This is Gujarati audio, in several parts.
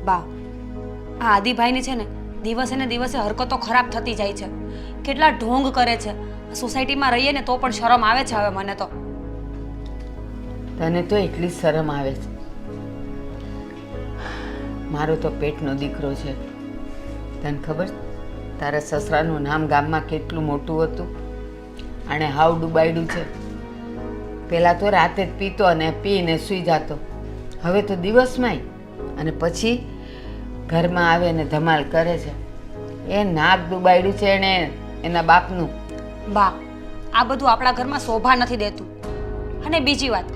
બા, આ આદિભાઈની છે ને દિવસે ને દિવસે હરકતો ખરાબ થતી જાય છે. કેટલા ઢોંગ કરે છે. સોસાયટીમાં રહીએ ને તો પણ શરમ આવે છે હવે મને તો. તને તો એટલી જ શરમ આવે છે. મારો તો પેટનો દીકરો છે. તને ખબર તારા સસરાનું નામ ગામમાં કેટલું મોટું હતું? આણે હાવ ડૂબાડ્યું છે. પહેલાં તો રાતે જ પીતો અને પીને સૂઈ જતો. હવે તો દિવસમાંય. અને પછી ઘરમાં આવે ને ધમાલ કરે છે. એ નાક ડૂબાડ્યું છે એણે એના બાપનું. બા, આ બધું આપણા ઘરમાં શોભા નથી દેતું. અને બીજી વાત,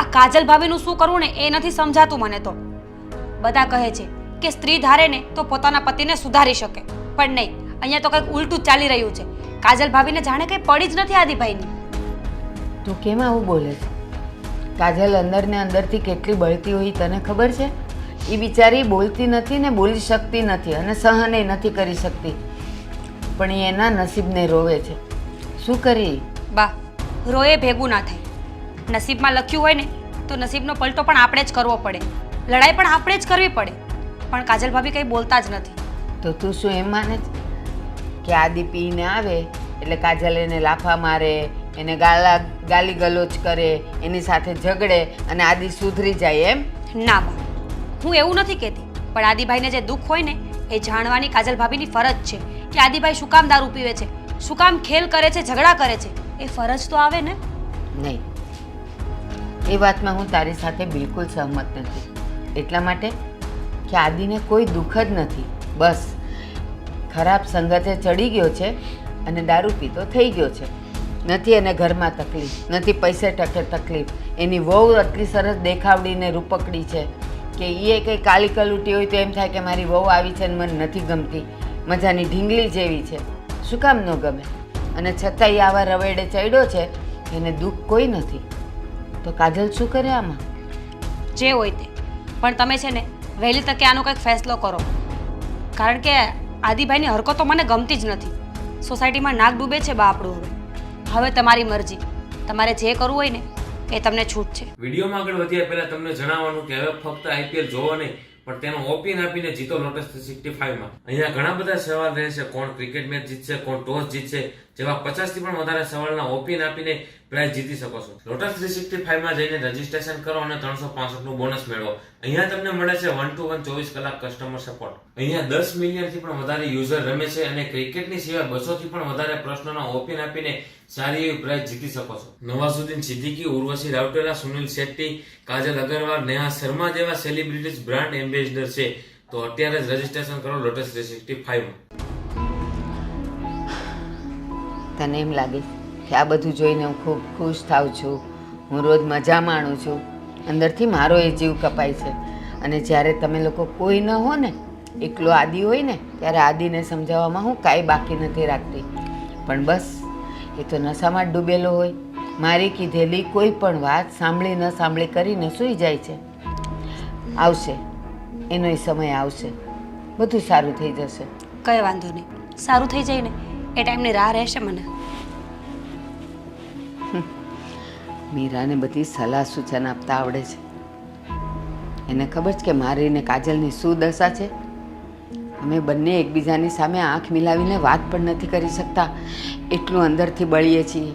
આ કાજલ ભાભીનું શું કરવું ને એ નથી સમજાતું મને તો. બધા કહે છે કે સ્ત્રી ધારે ને તો પોતાના પતિને સુધારી શકે, પણ નહીં, અહીંયા તો કંઈક ઉલટું જ ચાલી રહ્યું છે. કાજલ ભાભીને જાણે કંઈ પડી જ નથી આદિભાઈની. તું કેમ આવું બોલે છે? કાજલ અંદર ને અંદરથી કેટલી બળતી હોય તને ખબર છે? એ બિચારી બોલતી નથી ને બોલી શકતી નથી અને સહન નથી કરી શકતી, પણ એ એના નસીબને રોવે છે. શું કરી? બા, રોએ ભેગું ના થાય. નસીબમાં લખ્યું હોય ને તો નસીબનો પલટો પણ આપણે જ કરવો પડે, લડાઈ પણ આપણે જ કરવી પડે. પણ કાજલ ભાભી કંઈ બોલતા જ નથી. તો તું શું એમ માને છે કે આદિ પીને આવે એટલે કાજલ એને લાફા મારે, એને ગાલી ગલોચ કરે, એની સાથે ઝઘડે અને આદિ સુધરી જાય એમ? ના બા, હું એવું નથી કહેતી, પણ આદિભાઈને જે દુઃખ હોય ને એ જાણવાની કાજલ ભાભીની ફરજ છે કે આદિભાઈ શું કામ દારૂ પીવે છે, શું કામ ખેલ કરે છે, ઝઘડા કરે છે. એ ફરજ તો આવે ને. નહીં, એ વાતમાં હું તારી સાથે બિલકુલ સહમત નથી. એટલા માટે કે આદિને કોઈ દુઃખ જ નથી. બસ ખરાબ સંગતે ચડી ગયો છે અને દારૂ પીતો થઈ ગયો છે. નથી એને ઘરમાં તકલીફ, નથી પૈસે ટકે તકલીફ. એની વહુ આટલી સરસ દેખાવડીને રૂપકડી છે કે એ કંઈ કાલી કલુટી હોય તો એમ થાય કે મારી વહુ આવી છે ને મને નથી ગમતી, મજાની ઢીંગલી જેવી છે. શું કામ ન ગમે? અને છતાંય આવા રવેડે ચડ્યો છે, એને દુઃખ કોઈ નથી. તો કાજલ શું કરે આમાં? જે હોય તે, પણ તમે છે ને વહેલી તકે આનો કંઈક ફેસલો કરો. કારણ કે આદિભાઈની હરકતો મને ગમતી જ નથી. સોસાયટીમાં નાક ડૂબે છે બા આપણું. હવે તમારી મરજી, તમારે જે કરવું હોય ને એ તમને છૂટ છે. વિડીયોમાં આગળ વધ્યા પહેલા તમને જણાવવાનું કે હવે ફક્ત આઈપીએલ જોવો નહીં, પણ તેનો ઓપિન આપીને જીતો લોટસ 365 માં. અહીંયા ઘણા બધા સવાલ રહેશે, કોણ ક્રિકેટ મેચ જીતશે, કોણ ટોસ જીતશે, જેવા 50 થી પણ વધારે સવાલના ઓપિન આપીને પ્રાઇઝ જીતી શકો છો. લોટસ 365 માં જઈને રજીસ્ટ્રેશન કરો અને 365 નું બોનસ મેળવો. અહીંયા તમને મળે છે 1 to 1 24 કલાક કસ્ટમર સપોર્ટ. અહીંયા 10 મિલિયન થી પણ વધારે યુઝર રમે છે અને ક્રિકેટની સિવાય 200 થી પણ વધારે પ્રશ્નોના ઓપિન આપીને સારી એવી પ્રાઇઝ જીતી શકો છો. નવાઝુદ્દીન સિદ્દીકી, ઉર્વશી રાઉટેલા, સુનિલ શેટ્ટી, કાજલ અગરવાલ, નેહા શર્મા જેવા સેલિબ્રિટીઝ બ્રાન્ડ એમ્બેસેડર છે. તો અત્યારે જ રજીસ્ટ્રેશન કરો લોટસ 365 માં. તને એમ લાગે કે આ બધું જોઈને હું ખૂબ ખુશ થાઉં છું, હું રોજ મજા માણું છું, અંદરથી મારો એ જીવ કપાય છે. અને જ્યારે તમે લોકો કોઈ ન હો ને, એકલો આદિ હોય ને, ત્યારે આદિને સમજાવવામાં હું કાંઈ બાકી નથી રાખતી. પણ બસ એ તો નશામાં જ ડૂબેલો હોય. મારી કીધેલી કોઈ પણ વાત સાંભળી ન સાંભળી કરીને સૂઈ જાય છે. આવશે એનોય સમય આવશે, બધું સારું થઈ જશે. કંઈ વાંધો નહીં, સારું થઈ જાય ને એ ટાઈમની રાહ રહેશે મને. મીરાને બધી સલાહ સૂચન આપતા આવડે છે. એને ખબર છે કે મારી ને કાજલની શું દશા છે. અમે બંને એકબીજાની સામે આંખ મિલાવીને વાત પણ નથી કરી શકતા, એટલું અંદરથી બળીએ છીએ.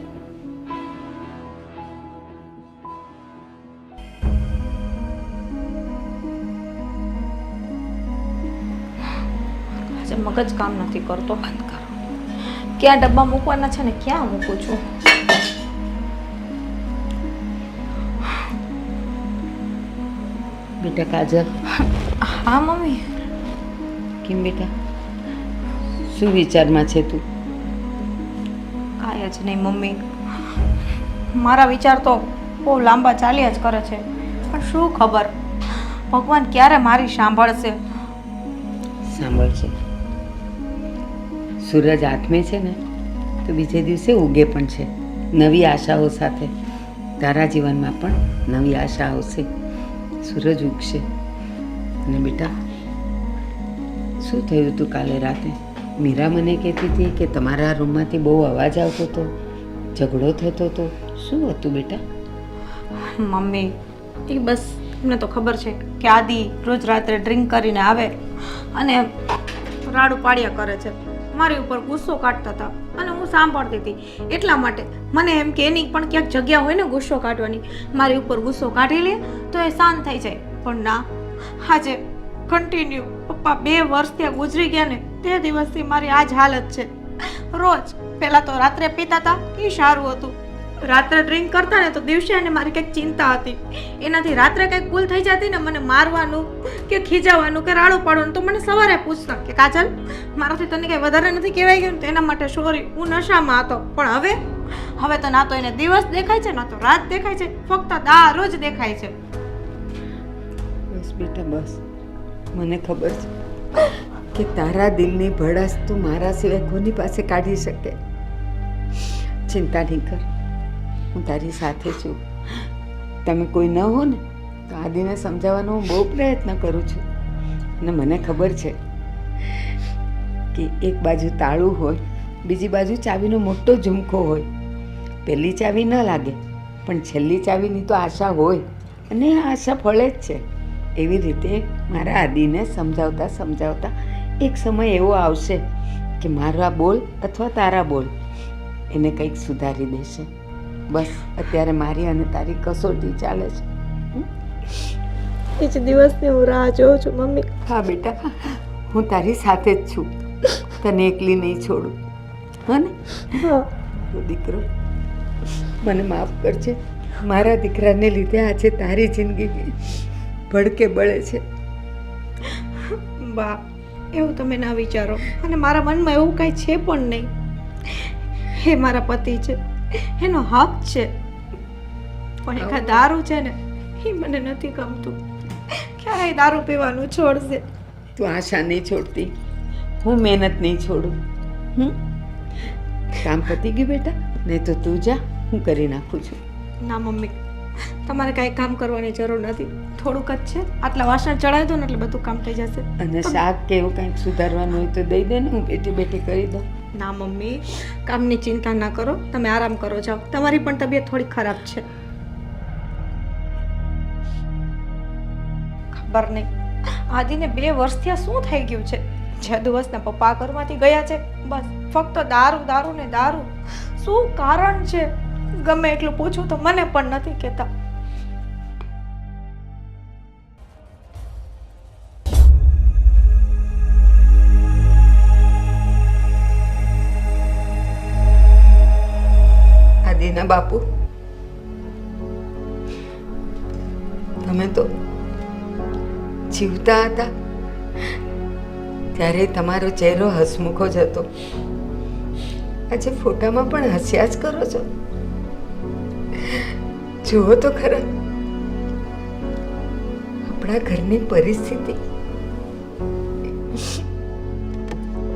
આજે મગજ કામ નથી કરતો. બંધ કરો. ક્યાં ડબ્બા મૂકવાના છે ને ક્યાં મૂકું છું? બેટા કાજલ. હા મમ્મી. કેમ બેટા, શું વિચારમાં છે તું? કાંઈ જ નહીં મમ્મી, મારા વિચાર તો બહુ લાંબા ચાલ્યા જ કરે છે, પણ શું ખબર ભગવાન ક્યારે મારી સાંભળશે. સાંભળશે. સૂરજ આથમે છે ને તો બીજે દિવસે ઉગે પણ છે, નવી આશાઓ સાથે. તારા જીવનમાં પણ નવી આશા આવશે, સૂરજ ઉગશે. અને બેટા, શું થયું હતું કાલે રાતે? મીરા મને કહેતી હતી કે તમારા રૂમમાંથી બહુ અવાજ આવતો હતો, ઝઘડો થતો હતો. શું હતું બેટા? મમ્મી, એ બસ તમને તો ખબર છે કે આદિ રોજ રાત્રે ડ્રિંક કરીને આવે અને રાડું પાડ્યા કરે છે. મારી ઉપર ગુસ્સો કાઢતા હતા અને હું સાંભળતી હતી. એટલા માટે મને એમ કે એની પણ ક્યાંક જગ્યા હોય ને ગુસ્સો કાઢવાની, મારી ઉપર ગુસ્સો કાઢી લે તો એ શાંત થઈ જાય. પણ ના, આજે કન્ટિન્યુ પપ્પા 2 વર્ષ ત્યાં ગુજરી ગયા ને તે દિવસથી મારી આ જ હાલત છે. રોજ પહેલાં તો રાત્રે પીતા હતા એ સારું હતું, રાત્રે ડ્રિંક કરતા ને તો દિવસે એને મારી કંઈક ચિંતા હતી. એનાથી રાત્રે કંઈક ભૂલ થઈ જતી ને મને મારવાનું કે ખીજાવાનું કે રાડું પાડવાનું તો મને સવારે પૂછતા કે કાજલ મારાથી તને કંઈ વધારે નથી કહેવાય ગયું તો એના માટે સોરી, હું નશામાં હતો. પણ હવે તો ના તો એને દિવસ દેખાય છે ના તો રાત દેખાય છે, ફક્ત દારૂ જ દેખાય છે. બસ બેટા બસ, મને ખબર છે કે તારા દિલની ભડાસ તું મારા સિવાય કોની પાસે કાઢી શકે. ચિંતા નહીં કર, હું તારી સાથે છું. તમે કોઈ ન હો ને તો આદિને સમજાવવાનો હું બહુ પ્રયત્ન કરું છું. અને મને ખબર છે કે એક બાજુ તાળું હોય, બીજી બાજુ ચાવીનો મોટો ઝુમખો હોય. પહેલી ચાવી ન લાગે પણ છેલ્લી ચાવીની તો આશા હોય અને આ આશા ફળે જ છે. એવી રીતે મારા આદિને સમજાવતા સમજાવતા એક સમય એવો આવશે કે મારા બોલ અથવા તારા બોલ એને કંઈક સુધારી દેશે. બસ અત્યારે મારી અને તારી કસોટી ચાલે છે. એ જ દિવસની હું રાહ જોઉં છું મમ્મી. હા બેટા, હું તારી સાથે જ છું, તને એકલી નહીં છોડું. હા ને? હા દીકરો, મને માફ કરજે. મારા દીકરાને લીધે આજે તારી જિંદગી ભડકે બળે છે. બા, એવું તમે ના વિચારો. અને મારા મનમાં એવું કાંઈ છે પણ નહીં. એ મારા પતિ છે, એનો હક છે. પણ એક આ દારૂ છે ને એ મને નથી ગમતું. ક્યારેય દારૂ પીવાનું છોડશે. તું આશા નહીં છોડતી, હું મહેનત નહીં છોડું. કામ પતી ગયું બેટા? નહીં તો તું જા, હું કરી નાખું છું. ના મમ્મી, તમારે કાંઈ કામ કરવાની જરૂર નથી. થોડુંક જ છે, આટલા વાસણ ચડાવી દો ને એટલે બધું કામ થઈ જશે. અને શાક કે એવું કંઈક સુધારવાનું હોય તો દઈ દે ને, હું બેઠી બેઠી કરી દઉં. ના મમ્મી, કામની ચિંતા ના કરો, તમે આરામ કરો જાઓ. તમારી પણ તબિયત થોડી ખરાબ છે. ખબર નહીં આદિને 2 વર્ષથી આ શું થઈ ગયું છે. જે દિવસના પપ્પા ઘરમાંથી ગયા છે બસ ફક્ત દારૂ દારૂ ને દારૂ. શું કારણ છે? ગમે એટલું પૂછું તો મને પણ નથી કહેતા. આદિના બાપુ, તમે તો જીવતા હતા ત્યારે તમારો ચહેરો હસમુખો જ હતો. આજે ફોટામાં પણ હસ્યા જ કરો છો. જુઓ તો ખરા આપણા ઘરની પરિસ્થિતિ.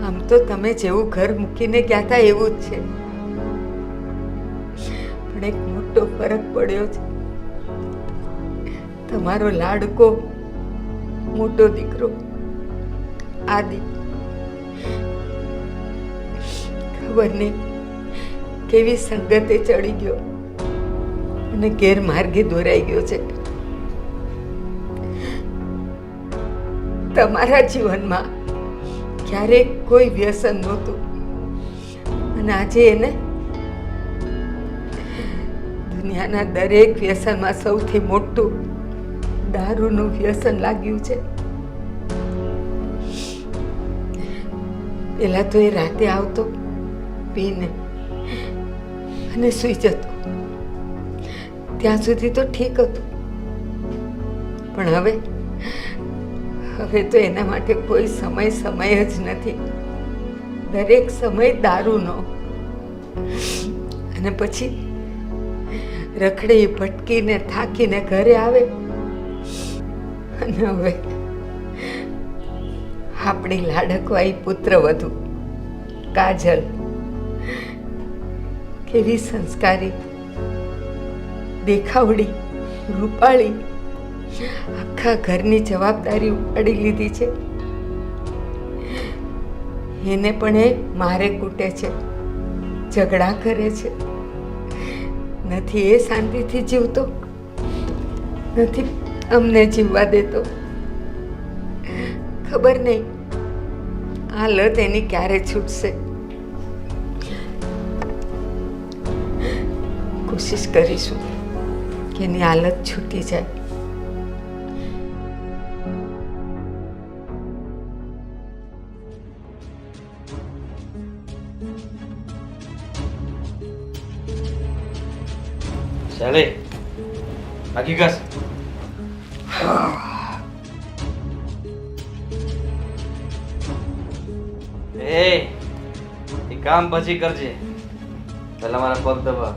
આમ તો તમે જેવું ઘર મૂકીને ગયા હતા એવું જ છે, પણ એક મોટો ફરક પડ્યો છે. તમારો લાડકો મોટો દીકરો આદિ ખબર નહીં કેવી સંગતે ચડી ગયો અને ગેરમાર્ગે દોરાઈ ગયો છે. તમારા જીવનમાં ક્યારેક કોઈ વ્યસન નહોતું અને આજે એને દુનિયાના દરેક વ્યસનમાં સૌથી મોટું દારૂનું વ્યસન લાગ્યું છે. પેલા તો એ રાતે આવતો, પીને અને સૂઈ જતો. ત્યાં સુધી તો ઠીક હતું, પણ હવે તો એના માટે કોઈ સમય જ નથી. દરેક સમય દારૂનો. અને પછી રખડી ભટકીને થાકીને ઘરે આવે અને હવે આપણી લાડકવાઈ પુત્રવધુ કાજલ કેવી સંસ્કારી, દેખાવડી, રૂપાળી, આખા ઘરની જવાબદારી ઉપાડી લીધી છે. એને પણ એ મારે કૂટે છે, ઝઘડા કરે છે. નથી એ શાંતિથી જીવતો, નથી અમને જીવવા દેતો. ખબર નહીં આ લત એની ક્યારે છૂટશે. કોશિશ કરીશું કે એની હાલત છૂટી જાય. ચાલે બાકી કસ એ કામ પછી કરજે, પેલા મારા પગ દબા.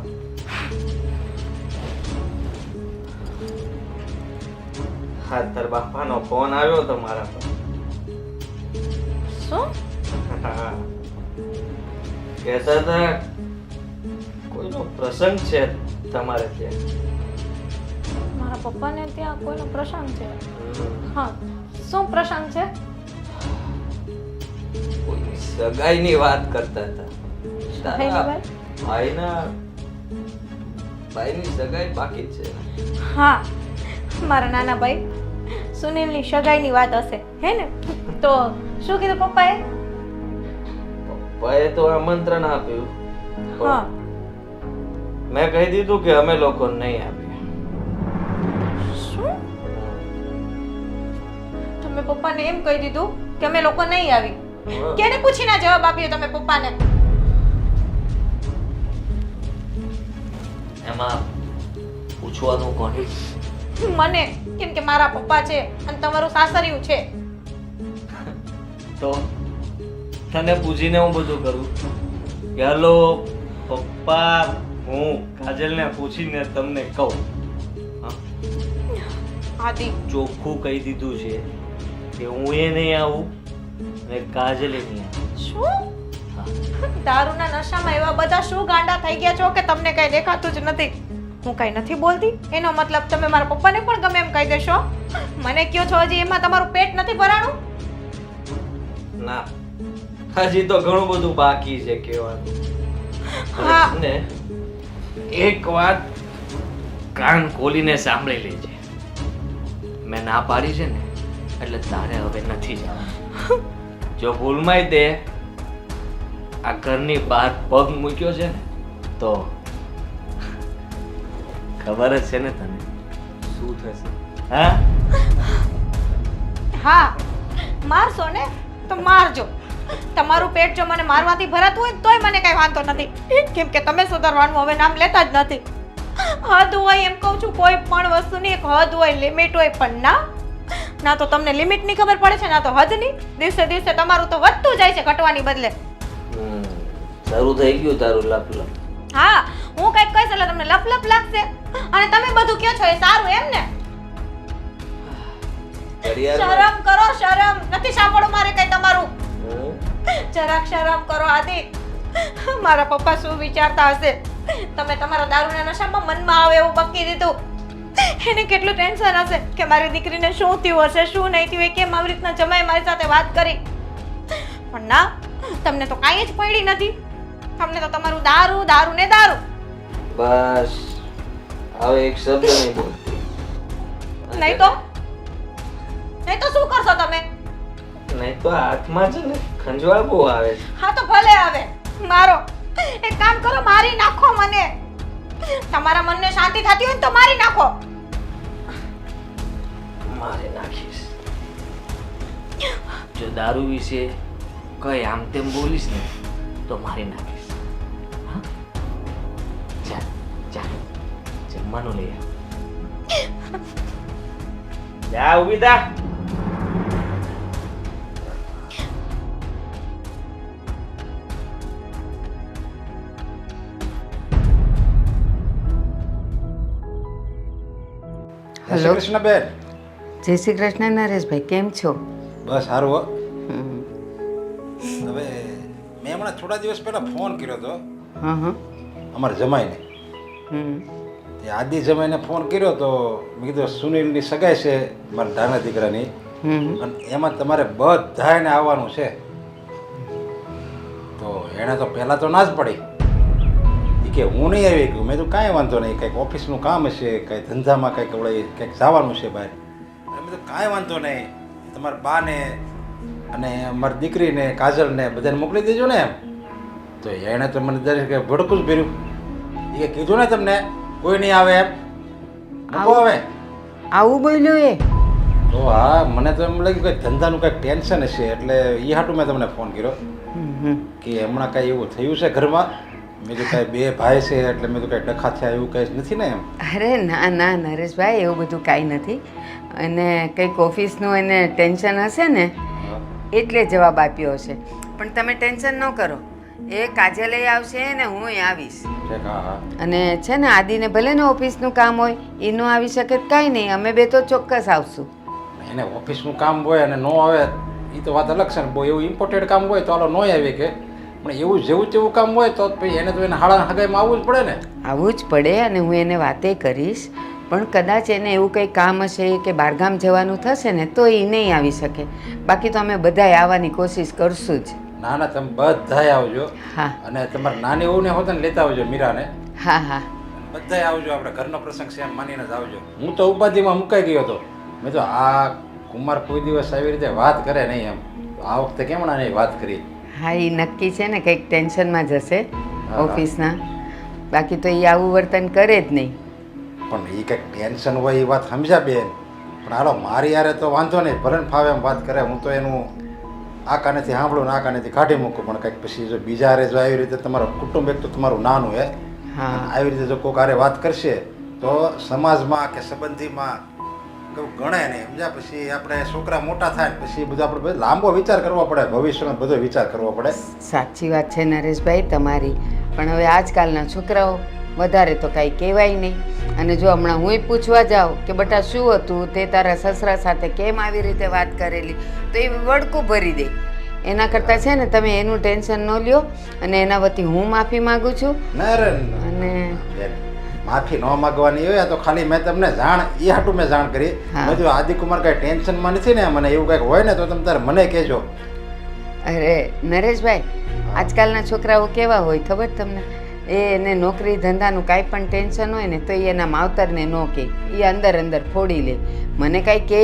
હા, તાર બાપાનો ફોન આવ્યો તો મારા પર. શું? કહેતા હતા કોઈનો પ્રસંગ છે તમારે ત્યાં. મારા પપ્પાને ત્યાં કોઈનો પ્રસંગ છે? હા, શું પ્રસંગ છે? કોઈની સગાઈની વાત કરતા હતા. સગાઈની તારા વાત? ભાઈની સગાઈ બાકી જ છે ને? હા, મારા નાના ભાઈ સુનિલની સગાઈની વાત હશે, હે ને? તો શું કીધું પપ્પાએ? પપ્પાએ તો આમંત્રણ આપ્યું. હા. મેં કહી દીધું કે અમે લોકો નહીં આવીએ. શું? તમે પપ્પાને એમ કહી દીધું કે અમે લોકો નહીં આવી? કેને પૂછીને જવાબ આપ્યો તમે પપ્પાને? એમાં પૂછવાનું કોને? મને, કેમ કે મારા પપ્પા છે અને તમારું સાસરિયું છે. તો તને પૂછીને હું બધું કરું કે હલો પપ્પા, હું કાજલને પૂછીને તમને કહું. આદિ, ચોખ્ખું કહી દીધું છે કે હું એ નહીં આવું અને કાજલે નહીં આવે. શું? દારૂના નશામાં એવા બધા શું ગાંડા થઈ ગયા છો કે તમને કઈ દેખાતું જ નથી? હું કઈ નથી બોલતી એનો મતલબ તમે મારા પપ્પાને પણ ગમે એમ કહી દેશો? મને કયો છો હજી એમાં તમારું પેટ નથી ભરાણું? ના, હજી તો ઘણું બધું બાકી છે કહેવાનું. હા. ને એક વાત કાન ખોલીને સાંભળી લેજે. મેં ના પાડી છે ને એટલે તારે હવે નથી જવાનું. જો ભૂલમાંય તે આ ઘરની બહાર પગ મૂક્યો છે ને તો ખબર જ છે ને તને શું થશે. હા, હા, મારશો ને તો મારજો. તમારું પેટ જો મને મારવાથી ભરાતું હોય તોય મને કઈ વાંધો નથી, કેમ કે તમે સુધારવાનું હવે નામ લેતા જ નથી. હદ હોય એમ કહું છું, કોઈ પણ વસ્તુની એક હદ હોય, લિમિટ હોય, પણ ના તો તમને લિમિટની ખબર પડે છે, ના તો હદની. દિવસે દિવસે તમારું તો વધતું જાય છે ઘટવાની બદલે. શરૂ થઈ ગયું તારું લપ લપ. હા, હું કઈક કહીશ એટલે તમને લપ લપ લાગશે અને તમે બધું કહો છો એ સારું એમ ને? શરમ કરો, શરમ નથી સાંભળવું મારે કઈ તમારું. જરાક શરમ કરો આદિ. મારા પપ્પા શું વિચારતા હશે? તમે તમારા દારૂના નશામાં મનમાં આવે એવું બકી દીધું. એને કેટલું ટેન્શન હશે કે મારી દીકરીને શું થયું હશે, શું નહીં થયું, કેમ આવી રીતના જમાઈ મારી સાથે વાત કરી. પણ ના, તમને તો કાંઈ જ પડી નથી. તમને તો તમારું દારૂ, દારૂ ને દારૂ. બસ હવે એક શબ્દ નહીં બોલતી. નહીં તો શું કરશો તમે? નહીં તો હાથમાં છે ને ખંજવાળ બહુ આવે છે. હા તો ભલે આવે, મારો. એક કામ કરો, મારી નાખો મને. તમારા મનને શાંતિ થતી હોય ને તો મારી નાખો. મારે નાખીશ. જો દારૂ વિશે કઈ આમ તેમ બોલીશ ને તો મારી નાખીશ. હા? ચાલ ચાલ જમવાનું લઈ આવ. જા ઊભી થા. જય શ્રી કૃષ્ણ બેન. જય શ્રી કૃષ્ણ નરેશભાઈ, કેમ છો? બસ સારું હો. હવે મેં હમણાં થોડા દિવસ પહેલા ફોન કર્યો હતો હા હા. અમારા જમાઈને. તે આદિ જમાઈને ફોન કર્યો તો મેં કીધું સુનિલની સગાઈ છે મારા નાના દીકરાની, અને એમાં તમારે બધાને આવવાનું છે. તો એણે તો પહેલાં તો ના જ પડી કે હું નહીં આવી ગયું. મેં તો કાંઈ વાંધો નહીં, કંઈક ઓફિસનું કામ હશે, કંઈ ધંધામાં કંઈક વળે કંઈક જવાનું છે બહાર. કીધું કાંઈ વાંધો નહીં, તમારા બાને અને મારી દીકરીને કાજલને બધાને મોકલી દેજો ને એમ. તો એણે તો મને દરેક ભડકું જ ભર્યું. એ કીધું ને તમને કોઈ નહીં આવે એમ. મૂકો હવે. આવું બોલ્યો એ? તો હા, મને તો એમ લાગ્યું કે ધંધાનું કંઈક ટેન્શન હશે એટલે એ હાટું મેં તમને ફોન કર્યો કે હમણાં કાંઈ એવું થયું છે ઘરમાં. મેં તો કાંઈ બે ભાઈ છે એટલે મેં તો કાંઈ ડખા થયા એવું કંઈ નથી ને એમ. અરે ના ના નરેશભાઈ, એવું બધું કાંઈ નથી. અને કંઈક ઓફિસનું એને ટેન્શન હશે ને એટલે જવાબ આપ્યો હશે. પણ તમે ટેન્શન ન કરો, એ કાજલે આવશે ને હું આવીશ. ઠીક, હા હા. અને છે ને આદિને ભલે ને ઓફિસનું કામ હોય એ ન આવી શકે તો કાંઈ નહીં, અમે બે તો ચોક્કસ આવશું. એને ઓફિસનું કામ હોય અને ન આવે એ તો વાત અલગ છે ને. બહુ એવું ઇમ્પોર્ટન્ટ કામ હોય તો હાલો ન આવે કે, પણ એવું જેવું તેવું કામ હોય તો પછી એને તો એને હાડા હગાઈમાં આવવું જ પડે ને. આવવું જ પડે અને હું એને વાતે કરીશ. પણ કદાચ એને એવું કંઈ કામ હશે કે બહારગામ જવાનું થશે ને તો એ નહીં આવી શકે. બાકી તો અમે બધાય આવવાની કોશિશ કરશું જ. ના ના, તમે બધાય આવજો. હા અને તમારા નાની વહુને હોત ને લેતા આવજો, મીરાને. હા હા બધાય આવજો, આપણે ઘરનો પ્રસંગ છે એમ માનીને જ આવજો. હું તો ઉપાધિમાં મુકાઈ ગયો હતો. મેં તો આ કુમાર કોઈ દિવસ આવી રીતે વાત કરે નહીં એમ. તો આ વખતે કેમ ના નહીં વાત કરી. હા એ નક્કી છે ને કંઈક ટેન્શનમાં જશે હા. ઓફિસના. બાકી તો એ આવું વર્તન કરે જ નહીં. પણ એ કંઈક ટેન્શન હોય એ વાત સમજ્યા બેન. પણ હાલો મારી યારે તો વાંધો નહીં, ભલે ને ફાવે એમ વાત કરે. હું તો એનું આ કાનેથી સાંભળું ને આ કાનેથી કાઢી મૂકું. પણ કંઈક પછી જો બીજા હારે જો આવી રીતે તમારું કુટુંબ એક તો તમારું નાનું હે, હા આવી રીતે જો કોઈક હારે વાત કરશે તો સમાજમાં કે સંબંધીમાં કેવું ગણાય નહીં સમજ્યા. પછી આપણે છોકરા મોટા થાય ને પછી બધું આપણે બધો લાંબો વિચાર કરવો પડે, ભવિષ્યનો બધો વિચાર કરવો પડે. સાચી વાત છે નરેશભાઈ તમારી. પણ હવે આજકાલના છોકરાઓ વધારે તો કાંઈ કહેવાય નહીં. અને જો હમણાં હુંય પૂછવા જાઉં કે બેટા શું હતું તે તારા સસરા સાથે કેમ આવી રીતે વાત કરેલી, તો એ વડકું ભરી દે. એના કરતાં છે ને તમે એનું ટેન્શન ન લ્યો. અને એના વતી હું માફી માગું છું. ના રે અને બેન, માફી ન માગવાની હોય તો ખાલી મેં તમને જાણ એ હાટું મેં જાણ કરી. હા. મેં જો આદિકુમાર કાંઈ ટેન્શનમાં નથી ને, મને એવું કંઈક હોય ને તો તમે તારે મને કહેજો. અરે નરેશભાઈ, આજકાલના છોકરાઓ કેવા હોય ખબર તમને? એને નોકરી ધંધાનું કાંઈ પણ ટેન્શન હોય ને તો એ એના માવતરને ન કહે, એ અંદર અંદર ફોડી લે. મને કાંઈ કહે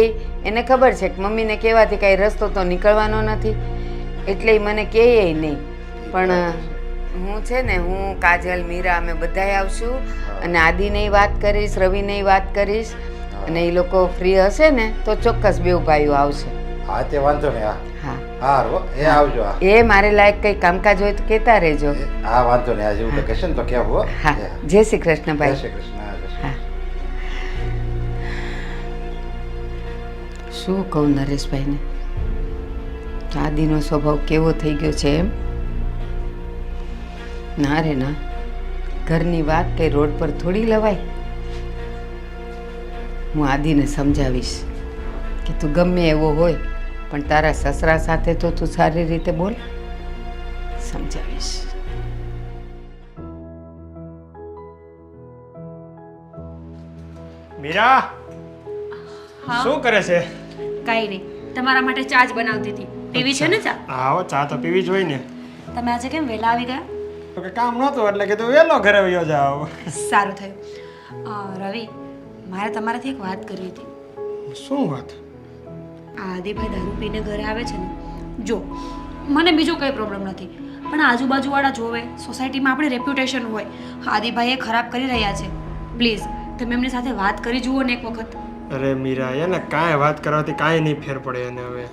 એને ખબર છે કે મમ્મીને કહેવાથી કાંઈ રસ્તો તો નીકળવાનો નથી, એટલે એ મને કહે નહીં. પણ હું છે ને હું કાજલ મીરા અમે બધાય આવશું. અને આદિને વાત કરીશ, રવિને વાત કરીશ. અને એ લોકો ફ્રી હશે ને તો ચોક્કસ બેઉ ભાઈઓ આવશે. હા તે વાંધો નહીં. હા હા હારું એ આવજો. હા એ મારે લાયક કંઈ કામકાજ હોય તો કહેતા રહેજો. હા વાંધો નહીં. આજે એવું કંઈ કહેશે ને તો કહેવું હો. હા જય શ્રી કૃષ્ણ જય ભાઈ. શ્રી કૃષ્ણ. જય શ્રી હા શું કહું નરેશભાઈને, આદિનો સ્વભાવ કેવો થઈ ગયો છે એમ. ના રે ના, ઘરની વાત કે રોડ પર થોડી લવાય. હું આદિને સમજાવીશ કે તું ગમે એવો હોય પણ તારા સસરા સાથે તો તું સારી રીતે બોલ. સમજાવીશ. મીરા હા શું કરે છે? કાંઈ નહીં, તમારા માટે ચા જ બનાવતી હતી. પીવી છે ને ચા? હા હો, ચા તો પીવી જ હોય ને. તમે આજે કેમ વહેલા આવી ગયા? તો કે કામ નહોતું એટલે કીધું વહેલો ઘરે વયો જાવ. સારું થયું. રવિ, મારે તમારાથી એક વાત કરવી હતી. શું વાત? આ આદિભાઈ દારૂ પીને ઘરે આવે છે ને, જો મને બીજો કંઈ પ્રોબ્લેમ નથી, પણ આજુબાજુવાળા જોવે, સોસાયટીમાં આપણે રેપ્યુટેશન હોય. આદિભાઈ એ ખરાબ કરી રહ્યા છે. પ્લીઝ તમે એમની સાથે વાત કરી જુઓ ને એક વખત. અરે મીરા, એને કાંઈ વાત કરવાથી કાંઈ નહીં ફેર પડે એને હવે.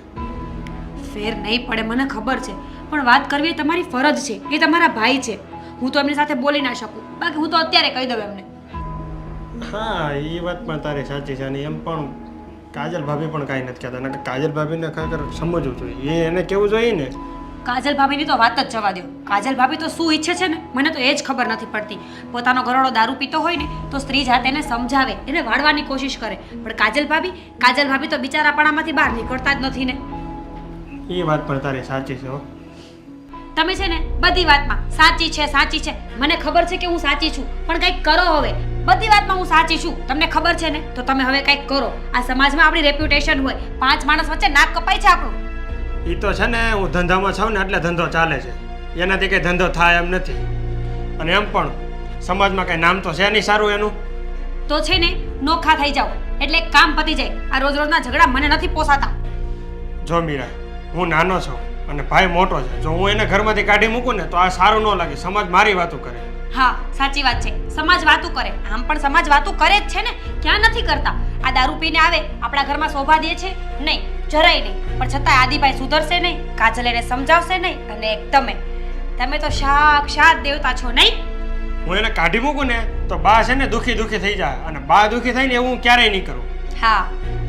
ફેર નહીં પડે મને ખબર છે, પણ વાત કરવી એ તમારી ફરજ છે. એ તમારા ભાઈ છે. હું તો એમની સાથે બોલી ના શકું, બાકી હું તો અત્યારે કહી દઉં એમને. હા એ વાત પણ તારી સાચી છે. અને એમ પણ કાજલ ભાભી પણ કાંઈ નથી કહેતા. નકર કાજલ ભાભીને ખરેખર સમજવું જોઈએ, એને કેવું જોઈએ ને. કાજલ ભાભીની તો વાત જ જવા દો. કાજલ ભાભી તો શું ઈચ્છે છે ને મને તો એ જ ખબર નથી પડતી. પોતાનો ઘરવાળો દારૂ પીતો હોય ને તો સ્ત્રી જાત એને સમજાવે, એને વાળવાની કોશિશ કરે. પણ કાજલ ભાભી તો બિચારાપણામાંથી બહાર નીકળતા જ નથી ને. એ વાત પણ તારી સાચી છે હો. તમે છે ને બધી વાતમાં સાચી છે. મને ખબર છે કે હું સાચી છું, પણ કંઈક કરો હવે. બધી વાતમાં હું સાચી છું તમને ખબર છે ને, તો તમે હવે કંઈક કરો. આ સમાજમાં આપણી રેપ્યુટેશન હોય, 5 માણસ વચ્ચે નાક કપાય છે આપણું. એ તો છે ને હું ધંધામાં છું ને એટલે ધંધો ચાલે છે, એનાથી કંઈ ધંધો થાય એમ નથી. અને એમ પણ સમાજમાં કંઈ નામ તો છે નહીં સારું એનું. તો છે ને નોખા થઈ જાઓ. એટલે એક કામ પતી જાય. આ રોજ રોજના ઝઘડા મને નથી પોસાતા. જો મીરા, હું નાનો છું અને ભાઈ મોટો છે. જો હું એને ઘરમાંથી કાઢી મૂકું ને તો આ સારું ન લાગે. સમાજ મારી વાતો કરે. હા સાચી વાત છે, સમાજ વાતું કરે. આમ પણ સમાજ વાતું કરે જ છે ને, ક્યાં નથી કરતા. આ દારૂ પીને આવે, આપણા ઘરમાં શોભા દે છે નહીં, જરાય નહીં. પણ છતાંય આદિભાઈ સુધરશે નહીં, કાજલ એને સમજાવશે નહીં, અને એક તમે તો સાક્ષાત દેવતા છો નહીં. હું એને કાઢી મૂકું ને તો બા છે ને દુખી થઈ જાય, અને બા દુખી થાય ને એવું હું ક્યારેય નહીં કરું. હા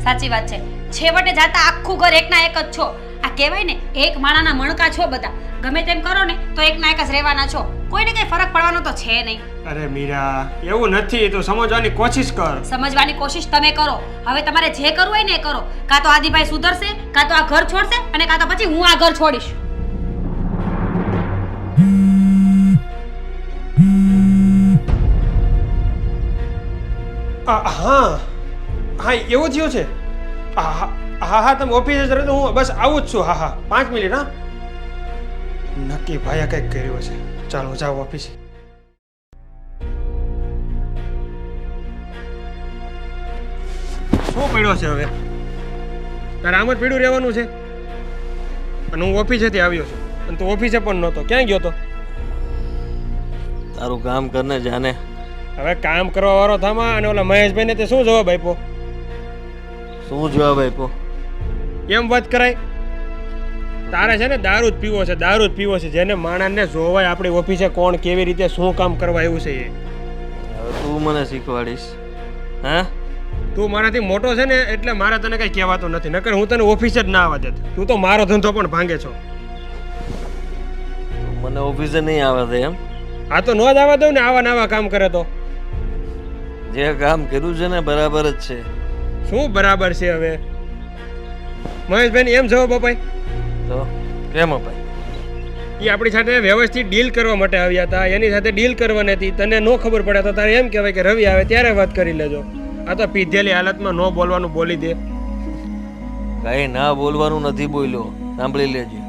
સાચી વાત છે. છેવટે જાતા આખું ઘર એકના એક જ છો. આ કહેવાય ને, એક માણાના મણકા છો બધા. ગમે તેમ કરો ને તો એકના એક જ રહેવાના છો. કોઈને કઈ ફરક પડવાનો તો છે નહીં. અરે મીરા, એવું નથી. તું સમજવાની કોશિશ કર. સમજવાની કોશિશ તમે કરો. હવે તમારે જે કરવું હોય ને એ કરો. કાં તો આદિભાઈ સુધરશે, કાં તો આ ઘર છોડશે, અને કાં તો પછી હું આ ઘર છોડીશ. હા એવું થયું છે. હા તમે ઓફિસે જ રહો તો હું બસ આવું જ છું. હા 5 મિનિટ. હા નક્કી ભાઈએ કંઈક કર્યું છે. ચાલો જાઓ ઓફિસે. શું પડ્યો છે હવે? તારે આમ જ પીડું રહેવાનું છે? અને હું ઓફિસેથી આવ્યો છું અને તું ઓફિસે પણ નહોતો. ક્યાં ગયો તો? તારું કામ કરને જાને. હવે કામ કરવા વાળો થામા. અને ઓલા મહેશભાઈને તે શું જવાબ આપ્યો? શું જવાબ આપ્યો? એમ વાત કરાય? તારે છે ને દારૂ જ પીવો છે, દારૂ જ પીવો છે. જેને માણસને જોવાય આપણી ઓફિસે કોણ કેવી રીતે શું કામ કરવા આવ્યું છે એ. હવે તું મને શીખવાડીશ? હા, તું મારાથી મોટો છે ને એટલે મારે તને કઈ કહેવાતું નથી. નકર હું તને ઓફિસે જ ના આવવા દેત. તું તો મારો ધંધો પણ ભાંગે છો. મને ઓફિસે નહીં આવવા દે એમ? આ તો ન જ આવવા દઉં ને. આવા નવા કામ કરે તો. જે કામ કર્યું છે ને બરાબર જ છે. શું બરાબર છે? હવે મહેશભાઈ એમ જવાબ અપાય તો કેમ અપાય? એ આપણી સાથે વ્યવસ્થિત ડીલ કરવા માટે આવ્યા હતા. એની સાથે ડીલ કરવાની હતી. તને ન ખબર પડે તો તારે એમ કહેવાય કે રવિ આવે ત્યારે વાત કરી લેજો. આ તો પીધેલી હાલતમાં ન બોલવાનું બોલી દે. કાંઈ ના બોલવાનું નથી બોલ્યો. સાંભળી લેજે,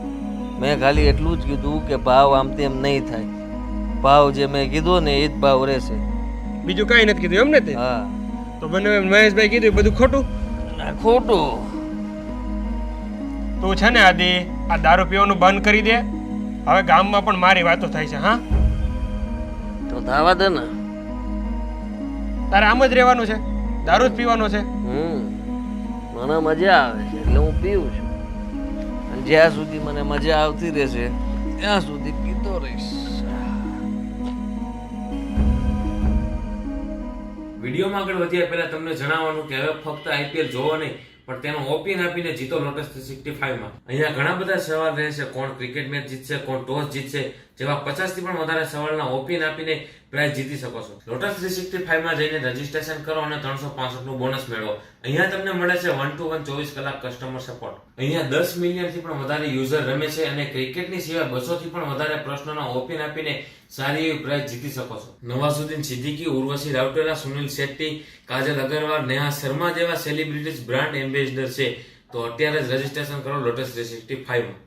મેં ખાલી એટલું જ કીધું કે ભાવ આમ તેમ નહીં થાય. ભાવ જે મેં કીધો ને એ જ ભાવ રહેશે. બીજું કાંઈ નથી કીધું એમ ને તે? હા. તો બંને મહેશભાઈ કીધું એ બધું ખોટું? ના, ખોટું. તું છે ને આદિ, આ દારૂ પીવાનું બંધ કરી દે. હવે ગામમાં પણ મારી વાતો થાય છે. હા તો થવા દે ને. તારે આમ જ રહેવાનું છે? દારૂ જ પીવાનો છે? મને મજા આવે છે એટલે હું પીવું છું. અને જ્યાં સુધી મને મજા આવતી રહેશે ત્યાં સુધી પીતો રહીશ. વિડીયોમાં આગળ વધ્યા પહેલા તમને જણાવવાનું કે હવે ફક્ત આઈપીએલ જોવો નહીં, પણ તેનો ઓપિનિયન આપીને જીતો લોટસ 365માં. અહીંયા ઘણા બધા સવાલ રહેશે. કોણ ક્રિકેટ મેચ જીતશે, કોણ ટોસ જીતશે, જેવા 50 થી પણ વધારે સવાલના ઓપિનિયન આપીને પ્રાઇઝ જીતી શકો છો. લોટસ 365માં જઈને રજીસ્ટ્રેશન કરો અને 365 નું બોનસ મેળવો. અહીંયા તમને મળે છે 1 to 1 24 કલાક કસ્ટમર સપોર્ટ. અહીંયા 10 મિલિયન થી પણ વધારે યુઝર રમે છે અને ક્રિકેટની સિવાય 200 થી પણ વધારે પ્રશ્નોના ઓપિનિયન આપીને સારી એવી પ્રાઇઝ જીતી શકો છો. નવાઝુદ્દીન સિદ્દીકી, ઉર્વશી રાઉટેલા, સુનિલ શેટ્ટી, કાજલ અગરવાલ, નેહા શર્મા જેવા સેલિબ્રિટીઝ બ્રાન્ડ એમ્બેસેડર છે. તો અત્યારે જ રજીસ્ટ્રેશન કરો લોટસ 365માં.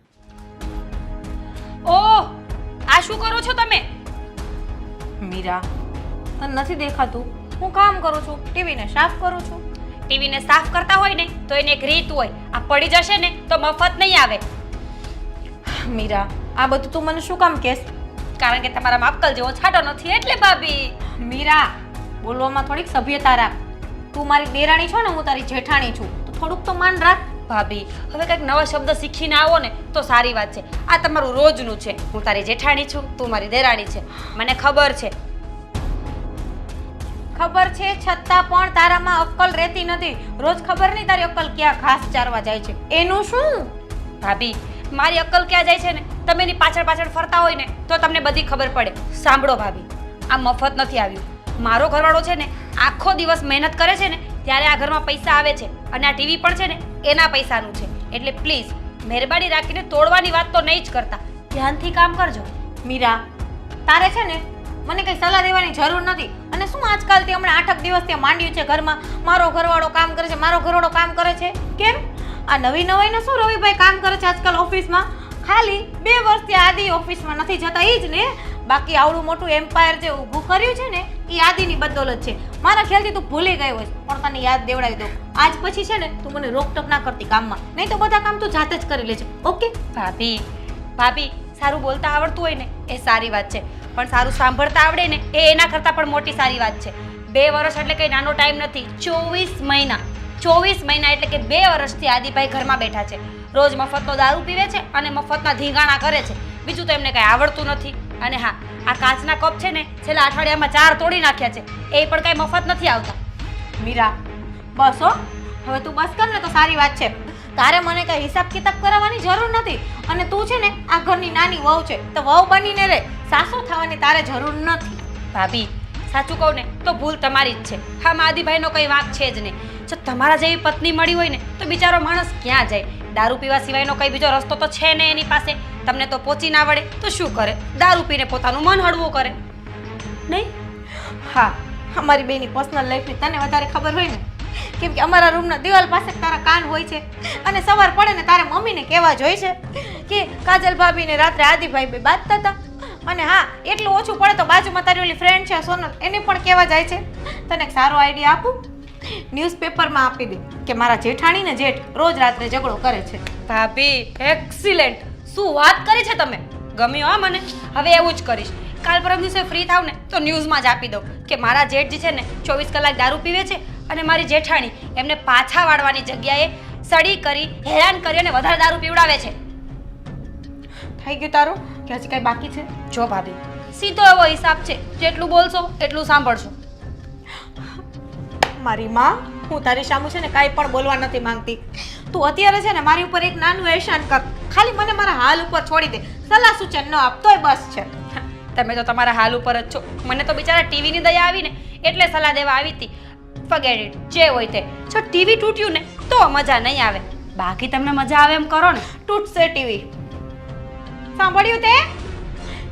ઓહ, આ શું કરો છો તમે? મીરા, તને નથી દેખાતું? હું કામ કરું છું, ટીવીને સાફ કરું છું. ટીવીને સાફ કરતા હોય ને તો એને એક રીત હોય. આ પડી જશે ને તો મફત નહીં આવે. મીરા, આ બધું તું મને શું કામ કહેશ? કારણ કે તમારા અક્કલ જેવો છાંટો નથી એટલે ભાભી. મીરા, બોલવામાં થોડીક સભ્યતા રાખ. તું મારી દેરાણી છો ને, હું તારી જેઠાણી છું, તો થોડુંક તો માન રાખ. ભાભી, હવે કંઈક નવા શબ્દ શીખીને આવો ને તો સારી વાત છે. આ તમારું રોજનું છે. હું તારી જેઠાણી છું, તું મારી દેરાણી છે. મને ખબર છે. ખબર છે છતાં પણ તારામાં અક્કલ રહેતી નથી. રોજ ખબર નહીં તારી અક્કલ ક્યાં ઘાસ ચારવા જાય છે. એનું શું? ભાભી, મારી અક્કલ ક્યાં જાય છે ને તમે એની પાછળ પાછળ ફરતા હોય ને તો તમને બધી ખબર પડે. સાંભળો ભાભી, આ મફત નથી આવ્યું. મારો ઘરવાળો છે ને આખો દિવસ મહેનત કરે છે ને ત્યારે આ ઘરમાં પૈસા આવે છે, અને આ ટીવી પણ છે ને એના પૈસાનું છે. એટલે પ્લીઝ મહેરબાની રાખીને તોડવાની વાત તો નહીં જ કરતા. ધ્યાનથી કામ કરજો. મીરા, તારે છે ને મને કઈ સલાહ દેવાની જરૂર નથી. અને શું આજકાલ તે હમણાં 8 દિવસથી માંડ્યું છે ઘરમાં, મારો ઘરવાળો કામ કરે છે, મારો ઘરવાળો કામ કરે છે. કેમ આ નવી નવાઈને શું રવિભાઈ કામ કરે છે આજકાલ ઓફિસમાં? ખાલી 2 વર્ષથી આદિ ઓફિસમાં નથી જતા. એ જ ને બાકી આવડું મોટું એમ્પાયર જે ઊભું કર્યું છે ને એ આદિની બદોલત છે. મારા ખ્યાલથી તું ભૂલી ગઈ હોય પણ તને યાદ દેવડાવી દઉં. આજ પછી છે ને તું મને રોકટોક ના કરતી કામમાં, નહીં તો બધા કામ તું જાતે જ કરી લેજે. ઓકે? ભાભી ભાભી સારું બોલતા આવડતું હોય ને એ સારી વાત છે, પણ સારું સાંભળતા આવડે ને એ એના કરતાં પણ મોટી સારી વાત છે. 2 વર્ષ એટલે કંઈ નાનો ટાઈમ નથી. 24 મહિના 24 મહિના એટલે કે 2 વર્ષથી આદિભાઈ ઘરમાં બેઠા છે. રોજ મફતનો દારૂ પીવે છે અને મફતના ધીંગાણા કરે છે. બીજું તો એમને કંઈ આવડતું નથી. અને હા, આ કાચના કપ છે ને છેલ્લા અઠવાડિયામાં 4 તોડી નાખ્યા છે. એ પણ કાંઈ મફત નથી આવતા. મીરા બસ હો, હવે તું બસ કર ને તો સારી વાત છે. તારે મને કઈ હિસાબ કિતાબ કરાવવાની જરૂર નથી. અને તું છે ને આ ઘરની નાની વહુ છે તો વહુ બનીને રહે, સાસુ થવાની તારે જરૂર નથી. ભાભી સાચું કહું ને તો ભૂલ તમારી જ છે. હા, આદિભાઈનો કંઈ વાંક છે જ નહીં. જો તમારા જેવી પત્ની મળી હોય ને તો બિચારો માણસ ક્યાં જાય? દારૂ પીવા સિવાયનો કંઈ બીજો રસ્તો તો છે ને એની પાસે. તમને તો પહોંચી ના વળે તો શું કરે? દારૂ પીને પોતાનું મન હળવું કરે નહીં? હા, અમારી બેની પર્સનલ લાઈફની તને વધારે ખબર હોય ને, કેમ કે અમારા રૂમના દિવાલ પાસે તારા કાન હોય છે અને સવાર પડે ને તારે મમ્મીને કહેવા જોઈએ છે કે કાજલ ભાભીને રાત્રે આદિભાઈ બે બાંધતા હતા. અને હા, એટલું ઓછું પડે તો બાજુમાં તારી ઓલી ફ્રેન્ડ છે સોનલ, એને પણ કહેવા જાય છે. તને એક સારો આઈડિયા આપું, ન્યૂઝપેપરમાં આપી દે કે મારા જેઠાણી ને જેઠ રોજ રાત્રે ઝઘડો કરે છે. ભાભી એક્સિલેન્ટ! શું વાત કરી છે તમે! ગમ્યું હા મને. હવે એવું જ કરીશ. કાલ પરમ દિવસે ફ્રી થાવ ને તો ન્યૂઝમાં જ આપી દઉં કે મારા જેઠ જે છે ને 24 કલાક દારૂ પીવે છે અને મારી જેઠાણી એમને પાછા વાળવાની જગ્યાએ સડી કરી, હેરાન કરી અને વધારે દારૂ પીવડાવે છે. થઈ ગયું તારું કે હજી કઈ બાકી છે? જો ભાભી, સીધો એવો હિસાબ છે. જેટલું બોલશો એટલું સાંભળશો. મારી માં, હું તારી સામું છે ને કાંઈ પણ બોલવા નથી માંગતી. તું અત્યારે છે ને મારી ઉપર એક નાનું એહસાન કર, ખાલી મને મારા હાલ ઉપર છોડી દે, સલાહ સૂચન ન આપતોય બસ છે. તમે તો તમારા હાલ ઉપર જ છો. મને તો બિચારા ટીવીની દયા આવી ને એટલે સલાહ દેવા આવી હતી. ફોરગેટ ઇટ, જે હોય તે. જો ટીવી તૂટ્યું ને તો મજા નહીં આવે, બાકી તમને મજા આવે એમ કરો ને. તૂટશે ટીવી, સાંભળ્યું તે?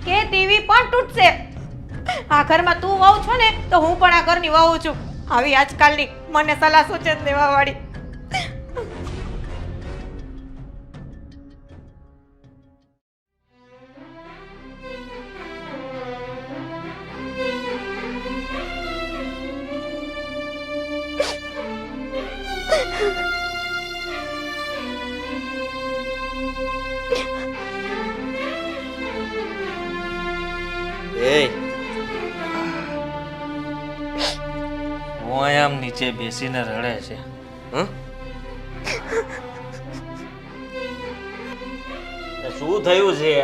કે ટીવી પણ તૂટશે. આ ઘરમાં તું વહુ છો ને તો હું પણ આ ઘરની વહુ છું. આવી આજકાલની મને સલાહ સૂચન દેવા વાળી. આમ નીચે બેસીને રડે છે. શું થયું છે?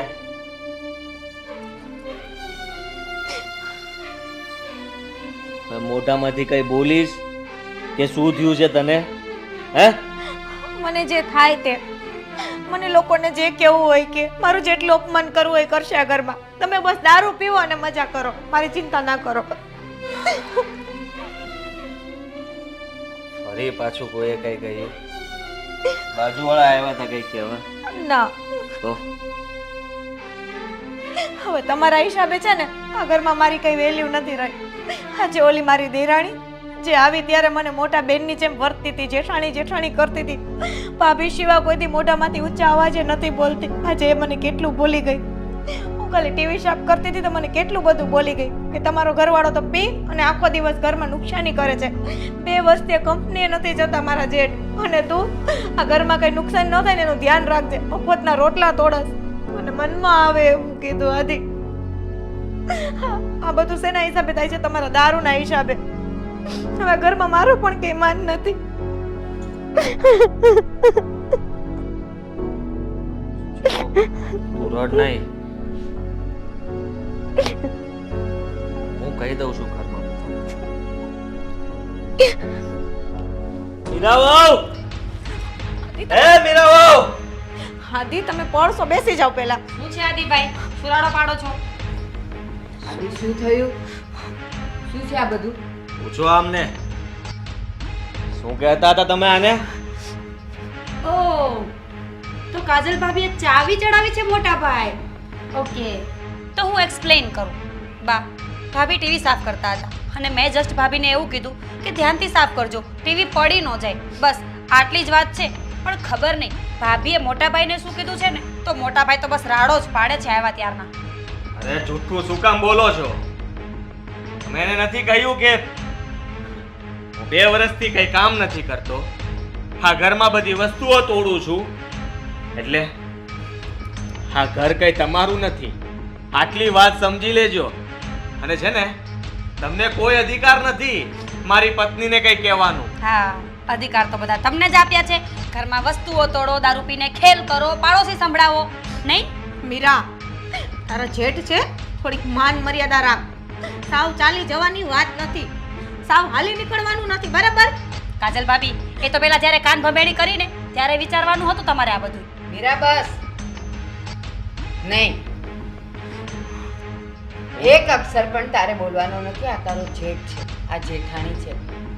મોઢામાંથી કઈ બોલીશ કે શું થયું છે તને? હે? મને જે થાય તે, મને લોકોને જે કેવું હોય કે મારું જેટલું અપમાન કરવું હોય કરશે આ ઘરમાં. તમે બસ દારૂ પીવો અને મજા કરો, મારી ચિંતા ના કરો. ફરી પાછું કોઈએ કઈ કહ્યું? બાજુવાળા આવ્યા હતા કઈ કહેવા? ના, તો હવે તમારા હિસાબે છે ને આ ઘરમાં મારી કઈ વેલ્યુ નથી રહી. આજે ઓલી મારી દેરાણી જે આવી ત્યારે મને મોટા બેનની જેમ વર્તતી હતી, જેઠાણી જેઠાણી કરતી હતી. ભાભી સિવાય કોઈથી મોઢામાંથી ઊંચા અવાજે નથી બોલતી. આજે એ મને કેટલું બોલી ગઈ. હું ખાલી ટીવી સાફ કરતી હતી તો મને કેટલું બધું બોલી ગઈ કે તમારો ઘરવાળો તો પી અને આખો દિવસ ઘરમાં નુકસાની કરે છે. 2 વર્ષથી કંપનીએ નથી જતા મારા જેઠ, અને તું આ ઘરમાં કઈ નુકસાન ન થાય ને એનું ધ્યાન રાખજે. મફતના રોટલા તોડસ. મને મનમાં આવે એવું કીધું. આદિ, આ બધું શેના હિસાબે થાય છે? તમારા દારૂના હિસાબે. હવે ઘરમાં મારું પણ કઈ માન નથી. તું રડ નહીં, હું કહી દઉં છું ઘરમાં. મીરાબાઉ! એ મીરાબાઉ! આદિ, તમે પડશો, બેસી જાઓ પહેલા. શું છે આદિભાઈ, સુરાડો પાડો છો? શું થયું? શું છે આ બધું? પૂછો આમને. શું કહેતા હતા તમે આને? ઓહ, તો કાજલ ભાભીએ ચાવી ચડાવી છે મોટા ભાઈ. ઓકે, તો હું એક્સપ્લેન કરું. બા, ભાભી ટીવી સાફ કરતા હતા અને મેં જસ્ટ ભાભીને એવું કીધું કે ધ્યાનથી સાફ કરજો, ટીવી પડી ન જાય. બસ આટલી જ વાત છે. પણ ખબર નહીં ભાભીએ મોટા ભાઈને શું કીધું છે ને, તો મોટા ભાઈ તો બસ રાડો જ પાડે છે આવ્યા ત્યારના. અરે જૂઠું શું કામ બોલો છો? મેં એને નથી કહ્યું કે હું 2 વર્ષથી કઈ કામ નથી કરતો, આ ઘરમાં બધી વસ્તુઓ તોડું છું, એટલે આ ઘર કઈ તમારું નથી. આટલી વાત સમજી લેજો. અને છે ને, તમને કોઈ અધિકાર નથી મારી પત્નીને કઈ કહેવાનું. હા, અધિકાર તો બધા તમને જ આપ્યા છે. ઘરમાં વસ્તુઓ તોડો, દારૂ પીને ખેલ કરો, પાડોશી સંભળાવો, નહીં? મીરા, તારા જેઠ છે, થોડીક માન મર્યાદા રાખ. સાવ ચાલી જવાની વાત નથી, સાવ હાલી નીકળવાનું નથી, બરાબર? કાજલ ભાભી, એ તો પેલા જ્યારે કાન ભમેડી કરીને ત્યારે વિચારવાનું હતું તમારે આ બધું. મીરા બસ. નહીં, એક અક્ષર પણ તારે બોલવાનો નથી. આ તારો જેઠ છે, આ જેઠાણી છે,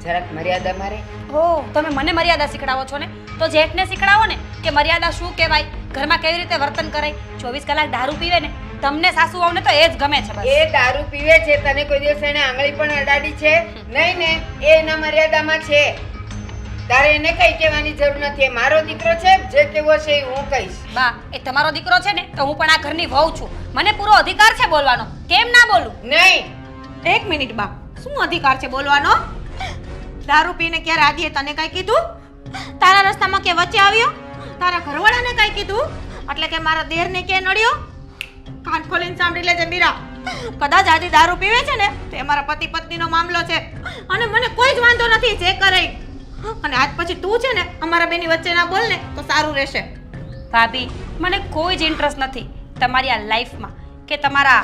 જરાક મર્યાદા મારે. હો, તમે મને મર્યાદા શીખડાવો છો ને, તો જેઠને શીખડાવો ને કે મર્યાદા શું કહેવાય, ઘરમાં કેવી રીતે વર્તન કરાય. 24 કલાક દારૂ પીવે ને, તમને સાસુઓને તો એ જ ગમે છે બસ. એ દારૂ પીવે છે, તને કોઈ દિવસ એને આંગળી પણ અડાડી છે? નહીં ને, એ એના મર્યાદામાં છે. તારે એને કઈ કહેવાની જરૂર નથી. એ મારો દીકરો છે, જે કેવો છે એ હું કહીશ. બા, એ તમારો દીકરો છે ને, તો હું પણ આ ઘરની વહુ છું. મને પૂરો અધિકાર છે બોલવાનો. કેમ ના બોલું? નહીં. એક મિનિટ બા, શું અધિકાર છે બોલવાનો? દારૂ પીને ક્યારે આદિએ તને કઈ કીધું? તારા રસ્તામાં કે વચ્ચે આવ્યો? તારા ઘરવાળાને કઈ કીધું? એટલે કે મારા દેરને કે નડ્યો? કાન ખોલીને સાંભળી લેજે મીરા, કદાચ આદિ દારૂ પીવે છે ને તો એ મારા પતિ પત્નીનો મામલો છે, અને મને કોઈ જ વાંધો નથી જે કરે. અને આજ પછી તું છે ને અમારા બેની વચ્ચે ના બોલ ને તો સારું રહેશે. ભાભી, મને કોઈ જ ઇન્ટરેસ્ટ નથી તમારી આ લાઈફમાં કે તમારા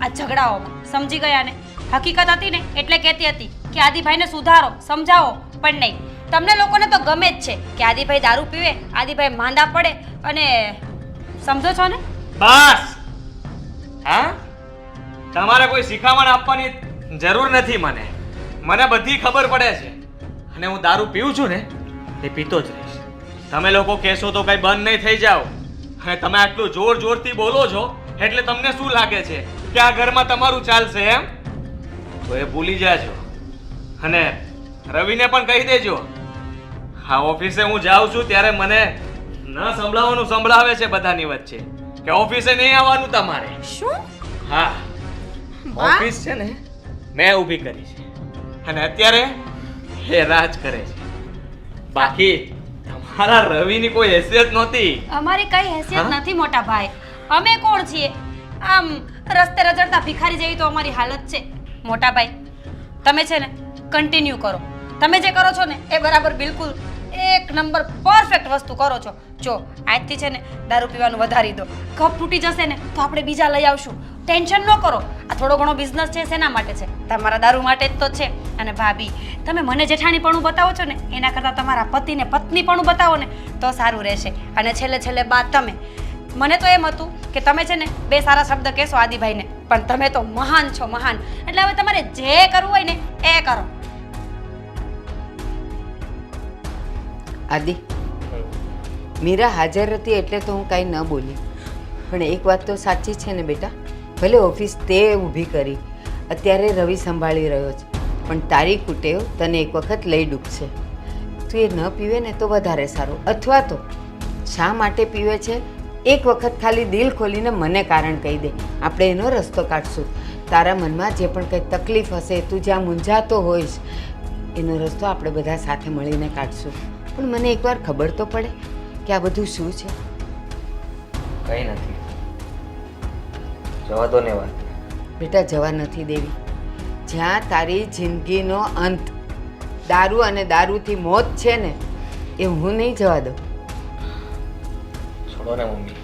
આ ઝઘડાઓમાં. સમજી ગયા ને? હકીકત હતી ને એટલે કહેતી હતી કે આદિભાઈને સુધારો, સમજાવો, પણ નહીં. તમને લોકોને તો ગમે જ છે કે આદિભાઈ દારૂ પીવે, આદિભાઈ માંદા પડે, અને સમજો છો ને? બસ. હા, તમારે કોઈ શિખામણ આપવાની જરૂર નથી. મને બધી ખબર પડે છે. અને હું દારૂ પીઉં છું ને, એ પીતો જ રહીશ. તમે લોકો કહેશો તો કઈ બંધ નહીં થઈ જાઓ. અને તમે આટલું જોરથી બોલો છો એટલે તમને શું લાગે છે કે આ ઘરમાં તમારું ચાલશે એમ? તો એ ભૂલી જાજો. અને રવિને પણ કહી દેજો, હા, ઓફિસે હું જાઉં છું ત્યારે મને ન સંભળાવવાનું સંભળાવે છે બધાની વચ્ચે કે ઓફિસે નહીં આવવાનું તમારે. શું? હા, ઓફિસ છે ને મેં ઊભી કરી છે, અને અત્યારે એ રાજ કરે છે. બાકી તમારા રવિની કોઈ હેસિયત નહોતી. અમારી કઈ હેસિયત હા? નથી મોટા ભાઈ. અમે કોણ છીએ? આમ રસ્તે રજડતા ભિખારી જેવી તો અમારી હાલત છે. મોટા ભાઈ, તમે છે ને કન્ટિન્યુ કરો. તમે જે કરો છો ને એ બરાબર, બિલકુલ એક નંબર પરફેક્ટ વસ્તુ કરો છો. જો આજથી છે ને દારૂ પીવાનું વધારી દો. કપ તૂટી જશે ને તો આપણે બીજા લઈ આવશું. ટેન્શન ન કરો. આ થોડો ઘણો બિઝનેસ છે શેના માટે છે? તમારા દારૂ માટે જ તો છે. અને ભાભી, તમે મને જેઠાણીપણું બતાવો છો ને એના કરતાં તમારા પતિને પત્નીપણું બતાવો ને તો સારું રહેશે. અને છેલ્લે બાદ તમે, મને તો એમ હતું કે તમે છે ને 2 સારા શબ્દ કહેશો આદિભાઈને, પણ તમે તો મહાન છો, મહાન. એટલે હવે તમારે જે કરવું હોય ને એ કરો. આદિ, મીરા હાજર હતી એટલે તો હું કાંઈ ન બોલી, પણ એક વાત તો સાચી છે ને બેટા, ભલે ઓફિસ તે ઊભી કરી, અત્યારે રવિ સંભાળી રહ્યો છે, પણ તારી કુટેવ તને એક વખત લઈ ડૂબશે. તું એ ન પીવે ને તો વધારે સારું. અથવા તો શા માટે પીવે છે એક વખત ખાલી દિલ ખોલીને મને કારણ કહી દે, આપણે એનો રસ્તો કાઢશું. તારા મનમાં જે પણ કંઈ તકલીફ હશે, તું જ્યાં મૂંઝાતો હોઈશ, એનો રસ્તો આપણે બધા સાથે મળીને કાઢશું. પણ મને એકવાર ખબર તો પડે કે આ બધું શું છે. કઈ નથી, જવા દો ને વાત. બેટા, જવા નથી દેવી. જ્યાં તારી જિંદગીનો અંત દારૂ અને દારૂથી મોત છે ને, એ હું નહીં જવા દઉં. છોડો ને મમ્મી.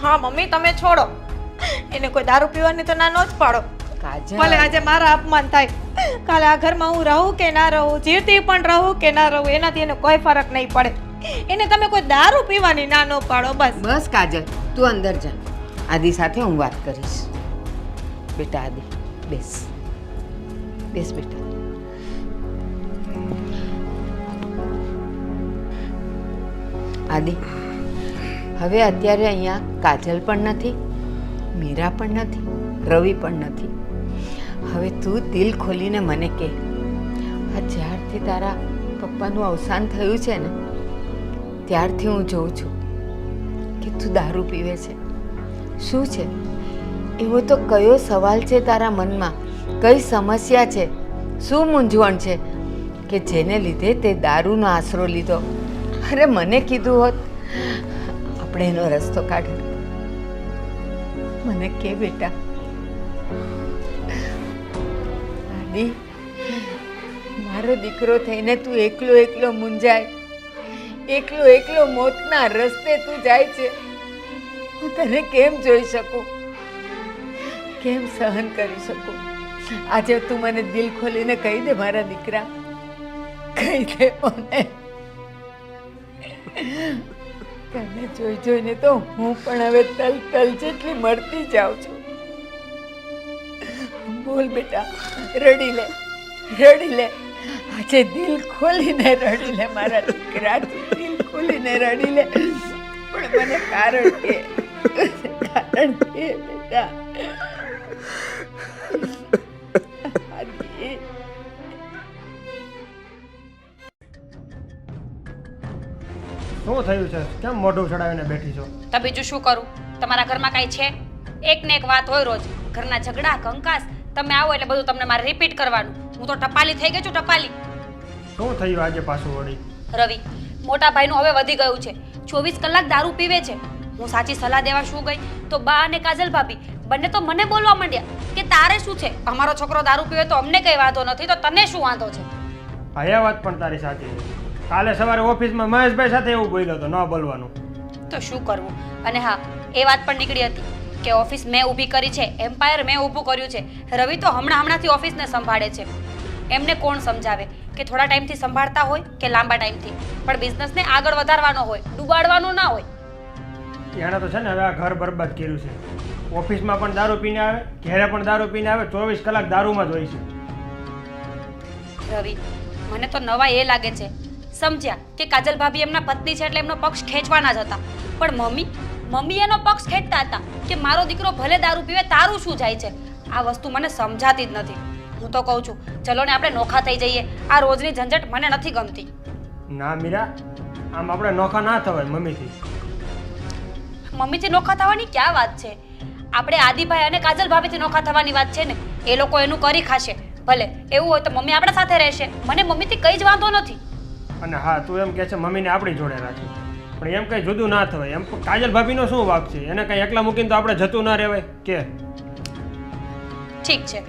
હા મમ્મી, તમે છોડો એને. કોઈ દારૂ પીવાની તો ના ન જ પાડો. કાજલ, ભલે આજે મારા અપમાન થાય, કાલે આ ઘરમાં હું રહું કે ના રહું, જીવતી પણ રહું કે ના રહું, એનાથી એને કોઈ ફરક નહીં પડે. એને તમે કોઈ દારૂ પીવાની ના ન પાડો, બસ. બસ કાજલ, તું અંદર જા. આદિ સાથે હું વાત કરીશ. બેટા આદિ, બેસ બેસ બેટા. આદિ, હવે અત્યારે અહીંયા કાજલ પણ નથી, મીરા પણ નથી, રવિ પણ નથી. હવે તું દિલ ખોલીને મને કહે, આ જ્યારથી તારા પપ્પાનું અવસાન થયું છે ને, ત્યારથી હું જોઉં છું કે તું દારૂ પીવે છે. શું છે? એવો તો કયો સવાલ છે તારા મનમાં? કઈ સમસ્યા છે? શું મૂંઝવણ છે કે જેને લીધે તે દારૂનો આશરો લીધો? અરે મને કીધું હોત આપણે એનો રસ્તો કાઢ્યો. મને કે બેટા. આદિ, મારો દીકરો થઈને તું એકલો એકલો મૂંઝાય, એકલો એકલો મોતના રસ્તે તું જાય છે. હું તને કેમ જોઈ શકું, કેમ સહન કરી શકું? આજે તું મને દિલ ખોલીને કહી દે મારા દીકરા, કહી દે મને. તને જોઈ જોઈને તો હું પણ હવે તલ તલ જેટલી મળતી જાઉં છું. બોલ બેટા, રડી લે, રડી લે. આજે દિલ ખોલીને રડી લે મારા દીકરા, દિલ ખોલીને રડી લે. પણ મને કારણ કે બેટા. શું થયું છે? કેમ મોઢું ચડાવીને બેઠી છો? તો બીજું શું કરું? તમારા ઘરમાં કાંઈ છે? એક ને એક વાત હોય રોજ, ઘરના ઝઘડા કંકાસ. તમે આવો એટલે બધું તમને મારે રિપીટ કરવાનું. હું તો ટપાલી થઈ ગઈ છું, ટપાલી. શું થયું આજે પાછું વળી? રવિ, મોટા ભાઈનું હવે વધી ગયું છે. 24 કલાક દારૂ પીવે છે. હું સાચી સલાહ દેવા શું ગઈ તો બા અને કાજલ ભાભી બંને તો મને બોલવા માંડ્યા કે તારે શું છે, અમારો છોકરો દારૂ પીવે તો અમને કઈ વાંધો નથી, તો તને શું વાંધો છે? હા, એ વાત પણ તારી સાચી છે. કાલે સવારે ઓફિસમાં મહેશભાઈ સાથે એવું બોલ્યો હતો, ન બોલવાનું. તો શું કરવું? અને હા, એ વાત પણ નીકળી હતી કે ઓફિસ મેં ઊભી કરી છે, એમ્પાયર મેં ઊભું કર્યું છે. રવિ તો હમણાંથી ઓફિસને સંભાળે છે. એમને કોણ સમજાવે કે થોડા ટાઈમથી સંભાળતા હોય કે લાંબા ટાઈમથી, પણ બિઝનેસને આગળ વધારવાનો હોય, ડૂબાડવાનો ના હોય. એણે તો છે ને હવે આ ઘર બરબાદ કર્યું છે. ઓફિસમાં પણ દારૂ પીને આવે, ઘરે પણ દારૂ પીને આવે, 24 કલાક દારૂમાં જ હોય છે. રવિ, મને તો નવા એ લાગે છે, સમજ્યા કે કાજલ ભાભી એમના પત્ની છે એટલે એમનો પક્ષ ખેંચવાના જ હતા, પણ મમ્મી એનો પક્ષ ખેંચતા હતા કે મારો દીકરો ભલે દારૂ પીવે, તારું શું જાય છે? આ વસ્તુ મને સમજાતી જ નથી. હું તો કહું છું ચલો ને આપણે નોખા થઈ જઈએ. આ રોજની ઝંઝટ મને નથી ગમતી. ના મીરા, આમ આપણે નોખા ના થવાય મમ્મીથી. મમ્મીથી નોખા થવાની ક્યાં વાત છે? આપણે આદિભાઈ અને કાજલ ભાભીથી નોખા થવાની વાત છે ને. એ લોકો એનું કરી ખાશે, ભલે એવું હોય તો મમ્મી આપણા સાથે રહેશે. મને મમ્મીથી કઈ જ વાંધો નથી. અને હા, તું એમ કહે છે મમ્મીને આપણી જોડે રાખી, પણ એમ કંઈ જુદું ના થવાય. એમ કાજલ ભાભીનો શું વાંક છે? એને કંઈ એકલા મૂકીને તો આપણે જતું ના રહેવાય કે? ઠીક છે,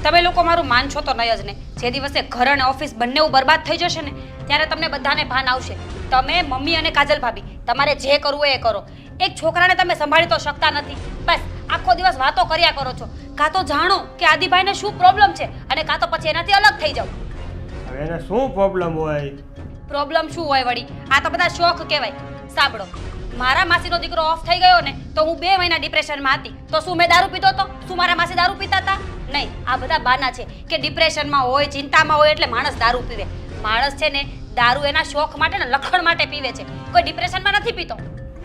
તમે લોકો મારું માનશો તો નહીં જ ને. જે દિવસે ઘર અને ઓફિસ બંને બરબાદ થઈ જશે ને ત્યારે તમને બધાને ભાન આવશે. તમે મમ્મી અને કાજલ ભાભી તમારે જે કરવું હોય એ કરો. એક છોકરાને તમે સંભાળી તો શકતા નથી, બસ આખો દિવસ વાતો કર્યા કરો છો. કાં તો જાણો કે આદિભાઈને શું પ્રોબ્લેમ છે અને કાં તો પછી એનાથી અલગ થઈ જાઓ. હવે એને શું પ્રોબ્લેમ હોય? પ્રોબ્લેમ શું હોય વળી? આ તો બધા શોખ કહેવાય. સાંભળો, મારા માસીનો દીકરો ઓફ થઈ ગયો ને તો હું 2 મહિના ડિપ્રેશનમાં હતી. તો શું મેં દારૂ પીતો હતો? શું મારા માસી દારૂ પીતા હતા? નહીં, આ બધા બાના છે કે ડિપ્રેશનમાં હોય, ચિંતામાં હોય એટલે માણસ દારૂ પીવે. માણસ છે ને દારૂ એના શોખ માટે ને લખણ માટે પીવે છે, કોઈ ડિપ્રેશનમાં નથી પીતો.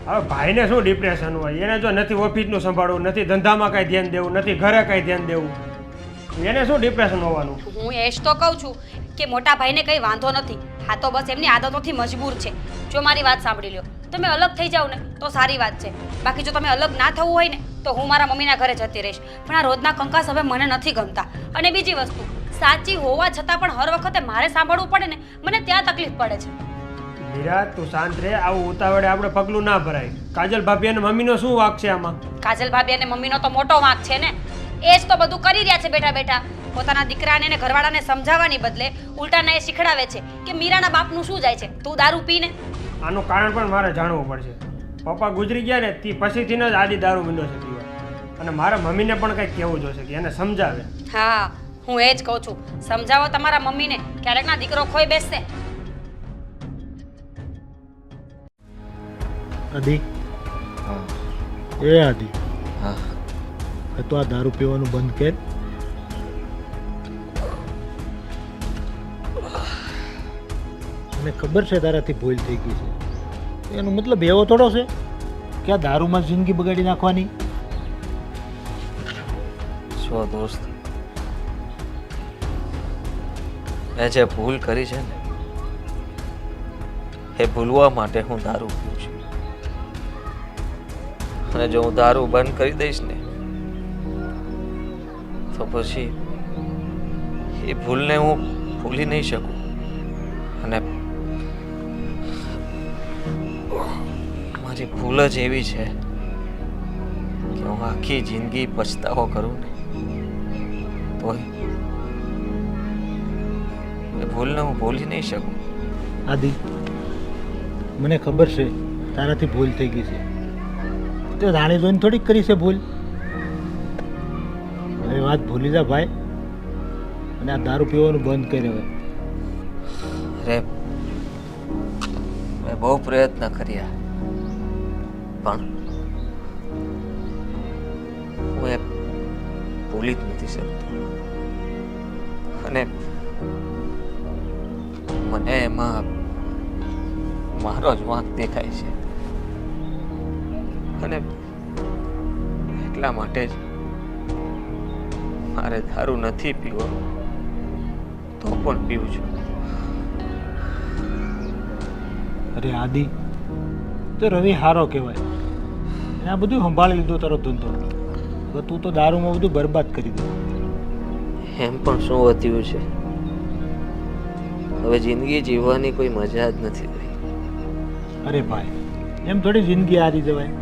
હવે ભાઈને શું ડિપ્રેશન હોય? એને જો નથી ઓફિસનું સંભાળવું, નથી ધંધામાં કાંઈ ધ્યાન દેવું, નથી ઘરે કાંઈ ધ્યાન દેવું, એને શું ડિપ્રેશન હોવાનું? હું એ જ તો કહું છું કે મોટા ભાઈને કંઈ વાંધો નથી. હા, તો બસ એમની આદતોથી મજબૂર છે. જો મારી વાત સાંભળી લો, તમે અલગ થઈ જાઓ ને તો સારી વાત છે. બાકી જો તમે અલગ ના થવું હોય ને તો હું મારા મમ્મીના ઘરે જતી રહીશ. પણ આ રોજના કંકાસ હવે મને નથી ગમતા. અને બીજી વસ્તુ, સાચી હોવા છતાં પણ હર વખતે મારે સાંભળવું પડે ને, મને ત્યાં તકલીફ પડે છે. મીરા, તું શાંત રહે. આવું ઉતાવળે આપણે પગલું ના ભરાય. કાજલ ભાભી અને મમ્મીનો શું વાંક છે આમાં? કાજલ ભાભી અને મમ્મીનો તો મોટો વાંક છે ને. એ જ તો બધું કરી રહ્યા છે બેઠા બેઠા. પોતાના દીકરાને અને ઘરવાળાને સમજાવવાની બદલે ઉલટાને એ શીખડાવે છે કે મીરાના બાપનું શું જાય છે, તું દારૂ પીને. આનું કારણ પણ મારે જાણવું પડશે. પપ્પા ગુજરી ગયા ને તે પછીથી જ આદિ દારૂ મીંડો છે પીવા. અને મારા મમ્મીને પણ કંઈક કહેવું જોશે કે એને સમજાવે. હા, હું એ જ કહું છું, સમજાવો તમારા મમ્મીને. ક્યારેક ના દીકરો ખોઈ બેસશે. આદિ, હા એ આદિ, હા તો આ દારૂ પીવાનું બંધ કર. મને ખબર છે તારાથી ભૂલ થઈ ગઈ છે. એનો મતલબ એવો થોડો છે કે આ દારૂમાં જિંદગી બગાડી નાખવાની. જો દોસ્ત, મેં જે ભૂલ કરી છે ને એ ભૂલવા માટે હું દારૂ પીઉં છું. અને જો હું દારૂ બંધ કરી દઈશ ને તો પછી એ ભૂલને હું ભૂલી નહીં શકું. અને મારી ભૂલ જ એવી છે કે હું આખી જિંદગી પછતાવો કરું ને તોય એ ભૂલને હું ભૂલી નહીં શકું. આદિ, મને ખબર છે તારાથી ભૂલ થઈ ગઈ છે. તે રાણી જોઈને થોડીક કરી છે ભૂલ. હવે વાત ભૂલી જા ભાઈ, અને આ દારૂ પીવાનું બંધ કરી હવે. અરે મેં બહુ પ્રયત્ન કર્યા પણ હું એ ભૂલી જ નથી શકતો. અને મને એમાં મારો જ વાંક દેખાય છે. અને એટલા માટે જ મારે દારૂ નથી પીવો તો પણ પીવું છું. અરે આદિ, તો રવિ હારો કહેવાય. એને આ બધું સંભાળી લીધું તારો ધંધો. હવે તું તો દારૂમાં બધું બરબાદ કરી દે. એમ પણ શું વધ્યું છે? હવે જિંદગી જીવવાની કોઈ મજા જ નથી રહી. અરે ભાઈ, એમ થોડી જિંદગી હારી જવાય.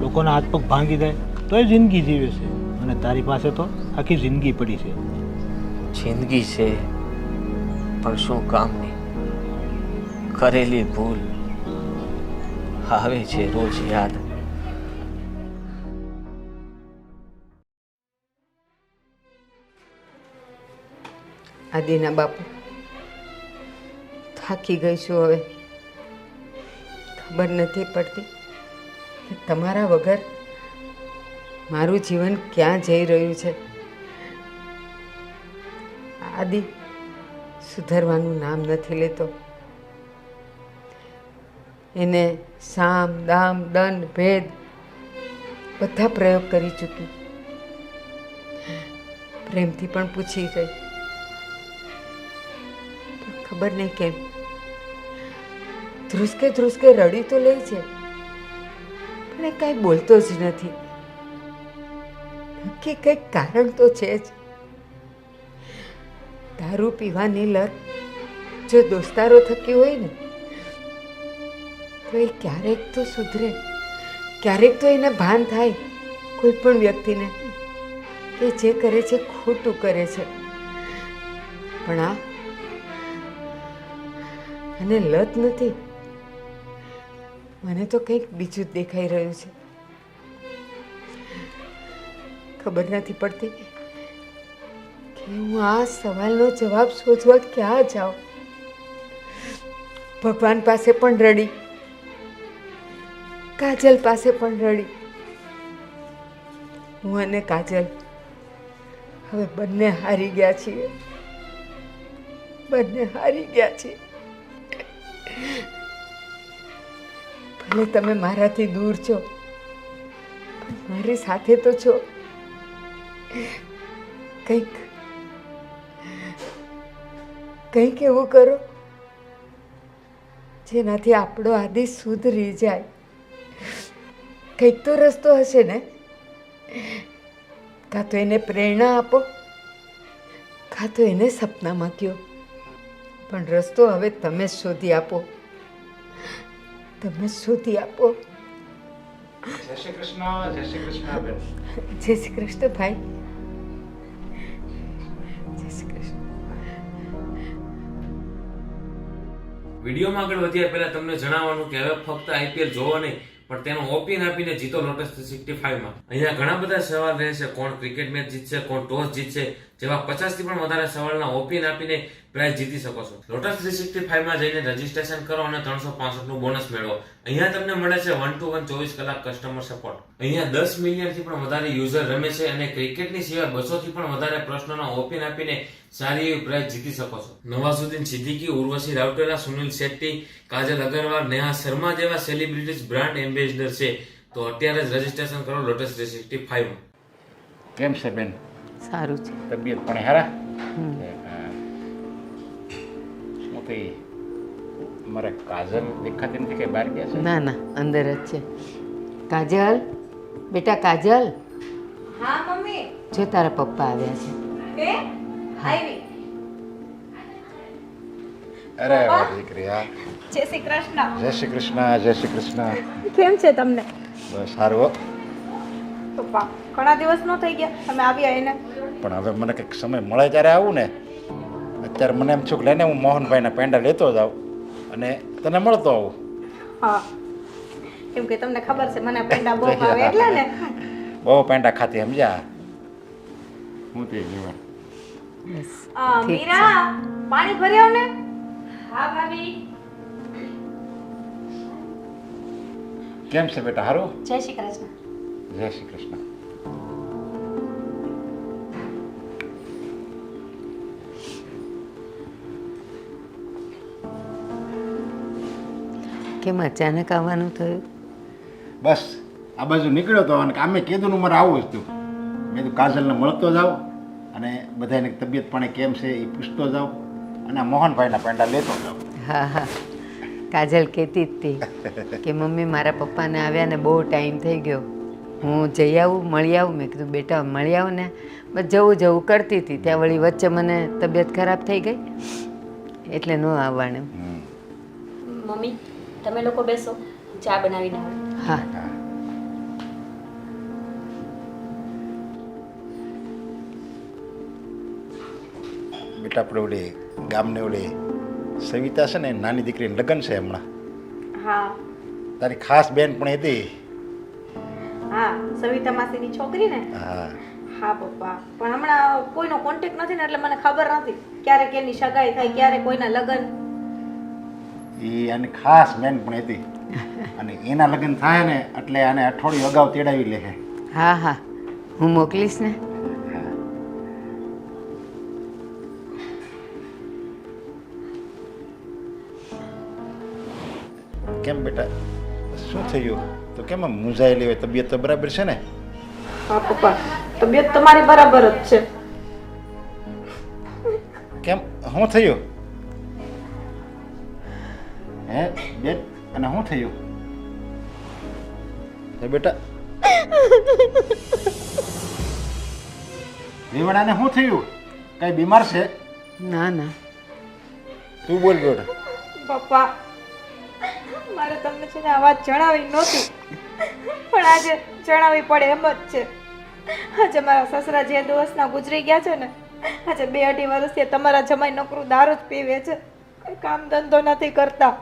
લોકોના હાથ પગ ભાંગી જાય તોય જિંદગી જીવે છે, અને તારી પાસે તો આખી જિંદગી પડી છે. જિંદગી છે પણ શું કામની? કરેલી ભૂલ આવે છે રોજ યાદ. આદિના બાપુ, થાકી ગઈ છું હવે. ખબર નથી પડતી કે તમારા વગર મારું જીવન ક્યાં જઈ રહ્યું છે. આદિ સુધરવાનું નામ નથી લેતો. એને સામ દામ દંડ ભેદ બધા પ્રયોગ કરી ચૂકી. પ્રેમથી પણ પૂછી ગઈ, ખબર નહીં કેમ ધ્રુસકે ધ્રુસકે રડી તો લે છે પણ એ કાંઈ બોલતો જ નથી. નક્કી કંઈક કારણ તો છે જ. દારૂ પીવાની લત જો દોસ્તારો થકી હોય ને તો એ ક્યારેક તો સુધરે, ક્યારેક તો એને ભાન થાય કોઈ પણ વ્યક્તિને કે જે કરે છે ખોટું કરે છે. પણ અને લત નથી, મને તો કંઈક બીજું જ દેખાઈ રહ્યું છે. ખબર નથી પડતી કે હું આ સવાલનો જવાબ શોધવા ક્યાં જાઉં. ભગવાન પાસે પણ રડી, કાજલ પાસે પણ રડી. હું અને કાજલ હવે બંને હારી ગયા છીએ. બંને હારી ગયા છીએ. ભલે તમે મારાથી દૂર છો પણ મારી સાથે તો છો. કંઈક એવું કરો જેનાથી આપણો આદિ સુધરી જાય. કંઈક તો રસ્તો હશે ને. કાં તો એને પ્રેરણા આપો, કાં તો એને સપનામાં કહો. પણ રસ્તો હવે તમે જ શોધી આપો. તમે જ શોધી આપો. જય શ્રી કૃષ્ણ. જય શ્રી કૃષ્ણ બેન. જય શ્રી કૃષ્ણ ભાઈ. જય શ્રી કૃષ્ણ. વિડીયોમાં આગળ વધ્યા પહેલા તમને જણાવવાનું કે હવે ફક્ત આઈપીએલ જોવો નહીં પણ તેનો ઓપિન આપીને જીતો લોટસ 365 માં. અહીંયા ઘણા બધા સવાલ રહેશે, કોણ ક્રિકેટ મેચ જીતશે, કોણ ટોસ જીતશે, જેવા 50 થી પણ વધારે સવાલના ઓપિન આપીને પ્રાઇઝ જીતી શકો છો. લોટસ 365 માં જઈને રજીસ્ટ્રેશન કરો અને 365 નું બોનસ મેળવો. અહીંયા તમને મળે છે 1 to 1 24 કલાક કસ્ટમર સપોર્ટ. અહીંયા 10 મિલિયન થી પણ વધારે યુઝર રમે છે અને ક્રિકેટની સિવાય 200 થી પણ વધારે પ્રશ્નોના ઓપિન આપીને સારી એવી પ્રાઇઝ જીતી શકો છો. નવાઝુદ્દીન સિદ્દીકી, ઉર્વશી રાઉટેલા, સુનિલ શેટ્ટી, કાજલ અગરવાલ, નેહા શર્મા જેવા સેલિબ્રિટીઝ બ્રાન્ડ એમ્બેસેડર છે. તો અત્યારે જ રજીસ્ટ્રેશન કરો લોટસ 365 માં. કેમ છે બેન? સારું છે. તબિયત પણ હારા? શું થઈ? મારે કાજલ દેખાતી નથી કે બહાર ગયા છે? ના ના, અંદર જ છે. કાજલ, બેટા કાજલ, હા મમ્મી. જો તારા પપ્પા આવ્યા છે. અરે વાહ દીકરી હા. જય શ્રી કૃષ્ણ. જય શ્રી કૃષ્ણ, જય શ્રી કૃષ્ણ. કેમ છે તમને બસ સારું હો. પપ્પા? ઘણા દિવસ નો થઈ ગયા તમે આવ્યા એને. પણ હવે મને કંઈક સમય મળે ત્યારે આવું ને. અત્યારે મને એમ છું કે લઈને હું મોહનભાઈના પેંડા લેતો જાઉં અને તને મળતો આવું. હા, કેમ કે તમને ખબર છે મને પેંડા બહુ ભાવે એટલે ને. બહુ પેંડા ખાતી સમજ્યા. હું તે જીવન બસ મીરા, પાણી ભર્યો ને? હા ભાભી. કેમ છે બેટા હારું? જય શ્રી કૃષ્ણ. જય શ્રી કૃષ્ણ. કેમ અચાનક આવવાનું થયું? બસ આ બાજુ નીકળ્યો હતો અને કામે કીધું ને મારે આવું જ હતું. મેં તો કાજલને મળતો જાઉં અને બધાની તબિયત પાણી કેમ છે એ પૂછતો જાઉં અને આ મોહનભાઈના પેંડા લેતો જાઉં. હા હા, કાજલ કહેતી જ હતી કે મમ્મી મારા પપ્પાને આવ્યા ને બહુ ટાઈમ થઈ ગયો, હું જઈ આવું, મળી આવું. મેં કીધું બેટા મળી આવું ને, બસ જવું કરતી હતી. ત્યાં વળી વચ્ચે મને તબિયત ખરાબ થઈ ગઈ એટલે ન આવવાનું. મમ્મી તમે લોકો બેસો, ચા બનાવીને આવો. હા બેટા આપણે ઓલી ગામને ઓલી સવિતા છે ને નાની દીકરીને લગ્ન છે હમણાં. હા તારી ખાસ બેન પણ હતી. હા, સવિતા માસીની છોકરી ને. હા હા પપ્પા, પણ હમણાં કોઈનો કોન્ટેક્ટ નથી ને એટલે મને ખબર નથી ક્યારે કેની સગાઈ થાય, ક્યારે કોઈના લગ્ન. એ આની ખાસ બેન પણ હતી અને એના લગ્ન થાય ને એટલે આને અઠવાડિયું અગાઉ તેડાવી લે. હા હા, હું મોકલીશ ને. કેમ બેટા શું થયું? તો કેમ આમ મૂંઝાયેલી હોય? તબિયત તો બરાબર છે ને? હા પપ્પા, તબિયત તમારી બરાબર જ છે. કેમ શું થયું? હે બેન, અને શું થયું? હે બેટા વિવડાને શું થયું? કઈ બીમાર છે? ના ના, તું બોલ બેટા. પપ્પા, મારે તમને છે ને આ વાત જણાવી નહોતી, પણ આજે જણાવી પડે એમ જ છે. આજે મારા સસરા જે દિવસના ગુજરી ગયા છે ને, આજે 2-2.5 વર્ષથી તમારા જમાઈ નોકરું દારૂ જ પીવે છે, કોઈ કામ ધંધો નથી કરતા.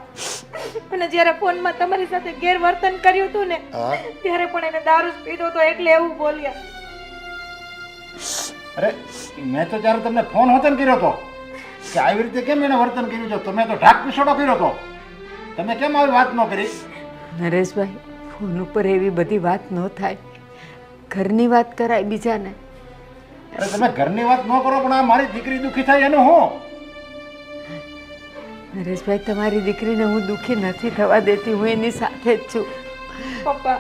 અને જ્યારે ફોનમાં તમારી સાથે ગેરવર્તન કર્યું હતું ને, હા ત્યારે પણ એને દારૂ જ પીધો તો એટલે એવું બોલ્યા. અરે મેં તો ત્યારે તમને ફોન હોતન કર્યો હતો કે આવી રીતે કેમ એને વર્તન કર્યું છે. તમે તો ઢાક પીછોડો કર્યો હતો. તમે કેમ આવી વાત ન કરી? નરેશભાઈ, ફોન ઉપર એવી બધી વાત ન થાય, ઘરની વાત કરાય બીજાને. અરે તમે ઘરની વાત ન કરો પણ આ મારી દીકરી દુખી થાય એનું હું? નરેશભાઈ, તમારી દીકરીને હું દુઃખી નથી થવા દેતી, હું એની સાથે જ છું. પપ્પા,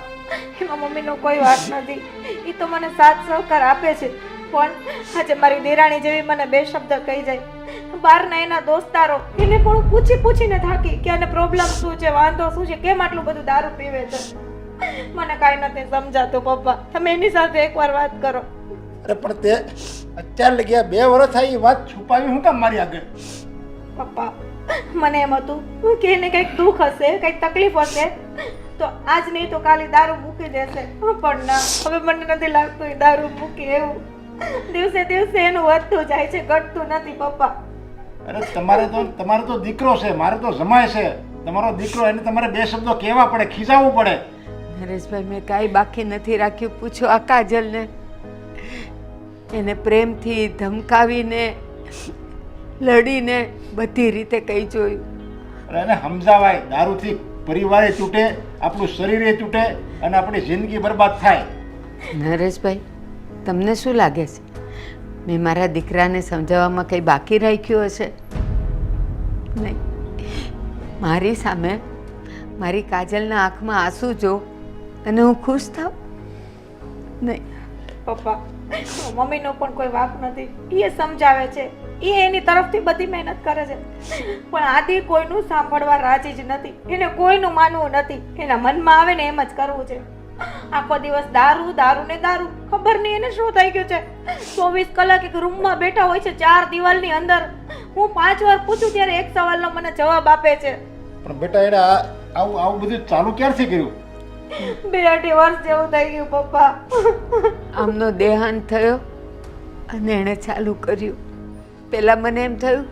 એમાં મમ્મીનો કોઈ વાત નથી, એ તો મને સાથ સહકાર આપે છે. પણ આજે મારી દેરાણી જેવી મને 2 શબ્દ કહી જાય, બહારના એના દોસ્તારો એને પણ હું પૂછીને થાકી કે આને પ્રોબ્લેમ શું છે, વાંધો શું છે, કેમ આટલું બધું દારૂ પીવે છે. મને કાંઈ નથી સમજાતું. પપ્પા, તમે એની સાથે એકવાર વાત કરો. અરે પણ તે અત્યારે લગી 2 વર્ષ થાય એ વાત છુપાવી હું કામ મારી આગળ? પપ્પા, મને એમ હતું કે એને કંઈક દુઃખ હશે, કંઈક તકલીફ હશે તો આજ નહીં તો કાલે દારૂ મૂકી દેશે. પણ ના, હવે મને નથી લાગતું એ દારૂ મૂકી એવું. દિવસે દિવસે એનું વધતું જાય છે, ઘટતું નથી. પપ્પા, અરે તમારે તો દીકરો છે, મારે તો જમાય છે. તમારો દીકરો, એને તમારે 2 શબ્દો કહેવા પડે, ખીજાવવું પડે. નરેશભાઈ, મેં કાંઈ બાકી નથી રાખ્યું. પૂછો આ કાજલને. એને પ્રેમથી ધમકાવીને લડીને બધી રીતે કહી જોયું. અરે એને સમજાવાય, દારૂથી પરિવારે તૂટે, આપણું શરીરે તૂટે અને આપણી જિંદગી બરબાદ થાય. નરેશભાઈ, તમને શું લાગે છે મેં મારા દીકરાને સમજાવવામાં કંઈ બાકી રાખ્યું હશે? નહીં. મારી સામે મારી કાજલના આંખમાં આંસુ જો અને હું ખુશ થાવ? નહીં. પપ્પા, મમ્મીનો પણ કોઈ વાંક નથી. એ સમજાવે છે, એ એની તરફથી બધી મહેનત કરે છે, પણ આદિ કોઈનું સાંભળવા રાજી જ નથી. એને કોઈનું માનવું નથી. એના મનમાં આવે ને એમ જ કરવું છે. આખો દિવસ દારૂ દારૂ ને દારૂ. ખબર નહીં એને શું થઈ ગયું છે. 24 કલાક એક રૂમમાં બેઠા હોય છે 4 દિવાલની અંદર. હું 5 વાર પૂછું ત્યારે એક સવાલનો મને જવાબ આપે છે. પણ બેટા એને આવું બધું ચાલુ ક્યારથી કર્યું? 2-2.5 વર્ષ જેવું થઈ ગયું પપ્પા. આમનો દેહાંત થયો અને એણે ચાલુ કર્યું. પહેલાં મને એમ થયું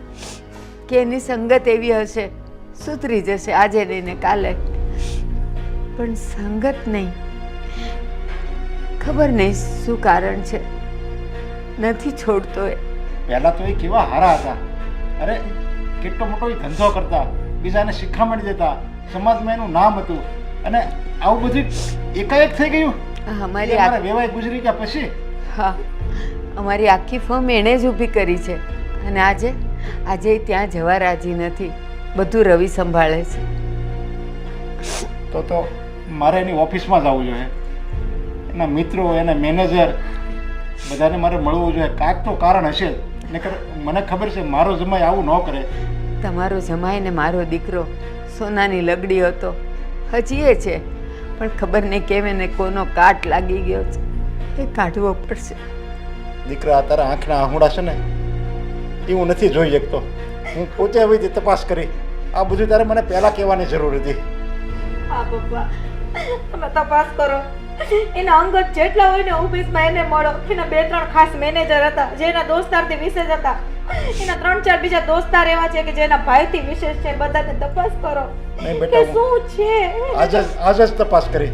કે એની સંગત એવી હશે, સુધરી જશે આજે નહીં ને કાલે. પણ સંગત નહીં, ખબર નહીં શું કારણ છે, નથી છોડતો એ. પહેલા તો એ કેવા હારા હતા. અરે કેટલો મોટો એ ધંધો કરતા, બીજાને શિખામણ દેતા, સમાજમાં એનું નામ હતું. અને આવું બધું એકાએક થઈ ગયું. અમારી અમારા વેવાય ગુજરી ગયા પછી હા, અમારી આખી ફર્મ એણે જ ઊભી કરી છે. અને આજે એ ત્યાં જવા રાજી નથી. બધું રવિ સંભાળે છે. તો મારે એની ઓફિસમાં જવું જોઈએ. એના મિત્રો, એના મેનેજર બધાને મારે મળવું જોઈએ. કાંઈક તો કારણ હશે જ. નહીંતર મને ખબર છે મારો જમાઈ આવું ન કરે. તમારો જમાઈ ને મારો દીકરો સોનાની લગડી હતો, હજી એ છે. પણ ખબર નહીં કેમ એને કોનો કાટ લાગી ગયો છે, એ કાઢવો પડશે. દીકરા તારા આંખના આહુડા છે ને એ હું નથી જોઈ શકતો. હું પોતે આવી તપાસ કરી. આ બધું તારે મને પહેલાં કહેવાની જરૂર હતી. હા પપ્પા, તમે તપાસ કરો. એના અંગત જેટલા હોય ને ઓફિસમાં એને મળો. એના 2-3 ખાસ મેનેજર હતા જે એના દોસ્તારથી વિશેષ હતા. એના 3-4 બીજા દોસ્તાર એવા છે કે જેના ભાઈથી વિશેષ છે. બધાને તપાસ કરો નહીં કે બેટા, શું છે. આજ જ તપાસ કરી.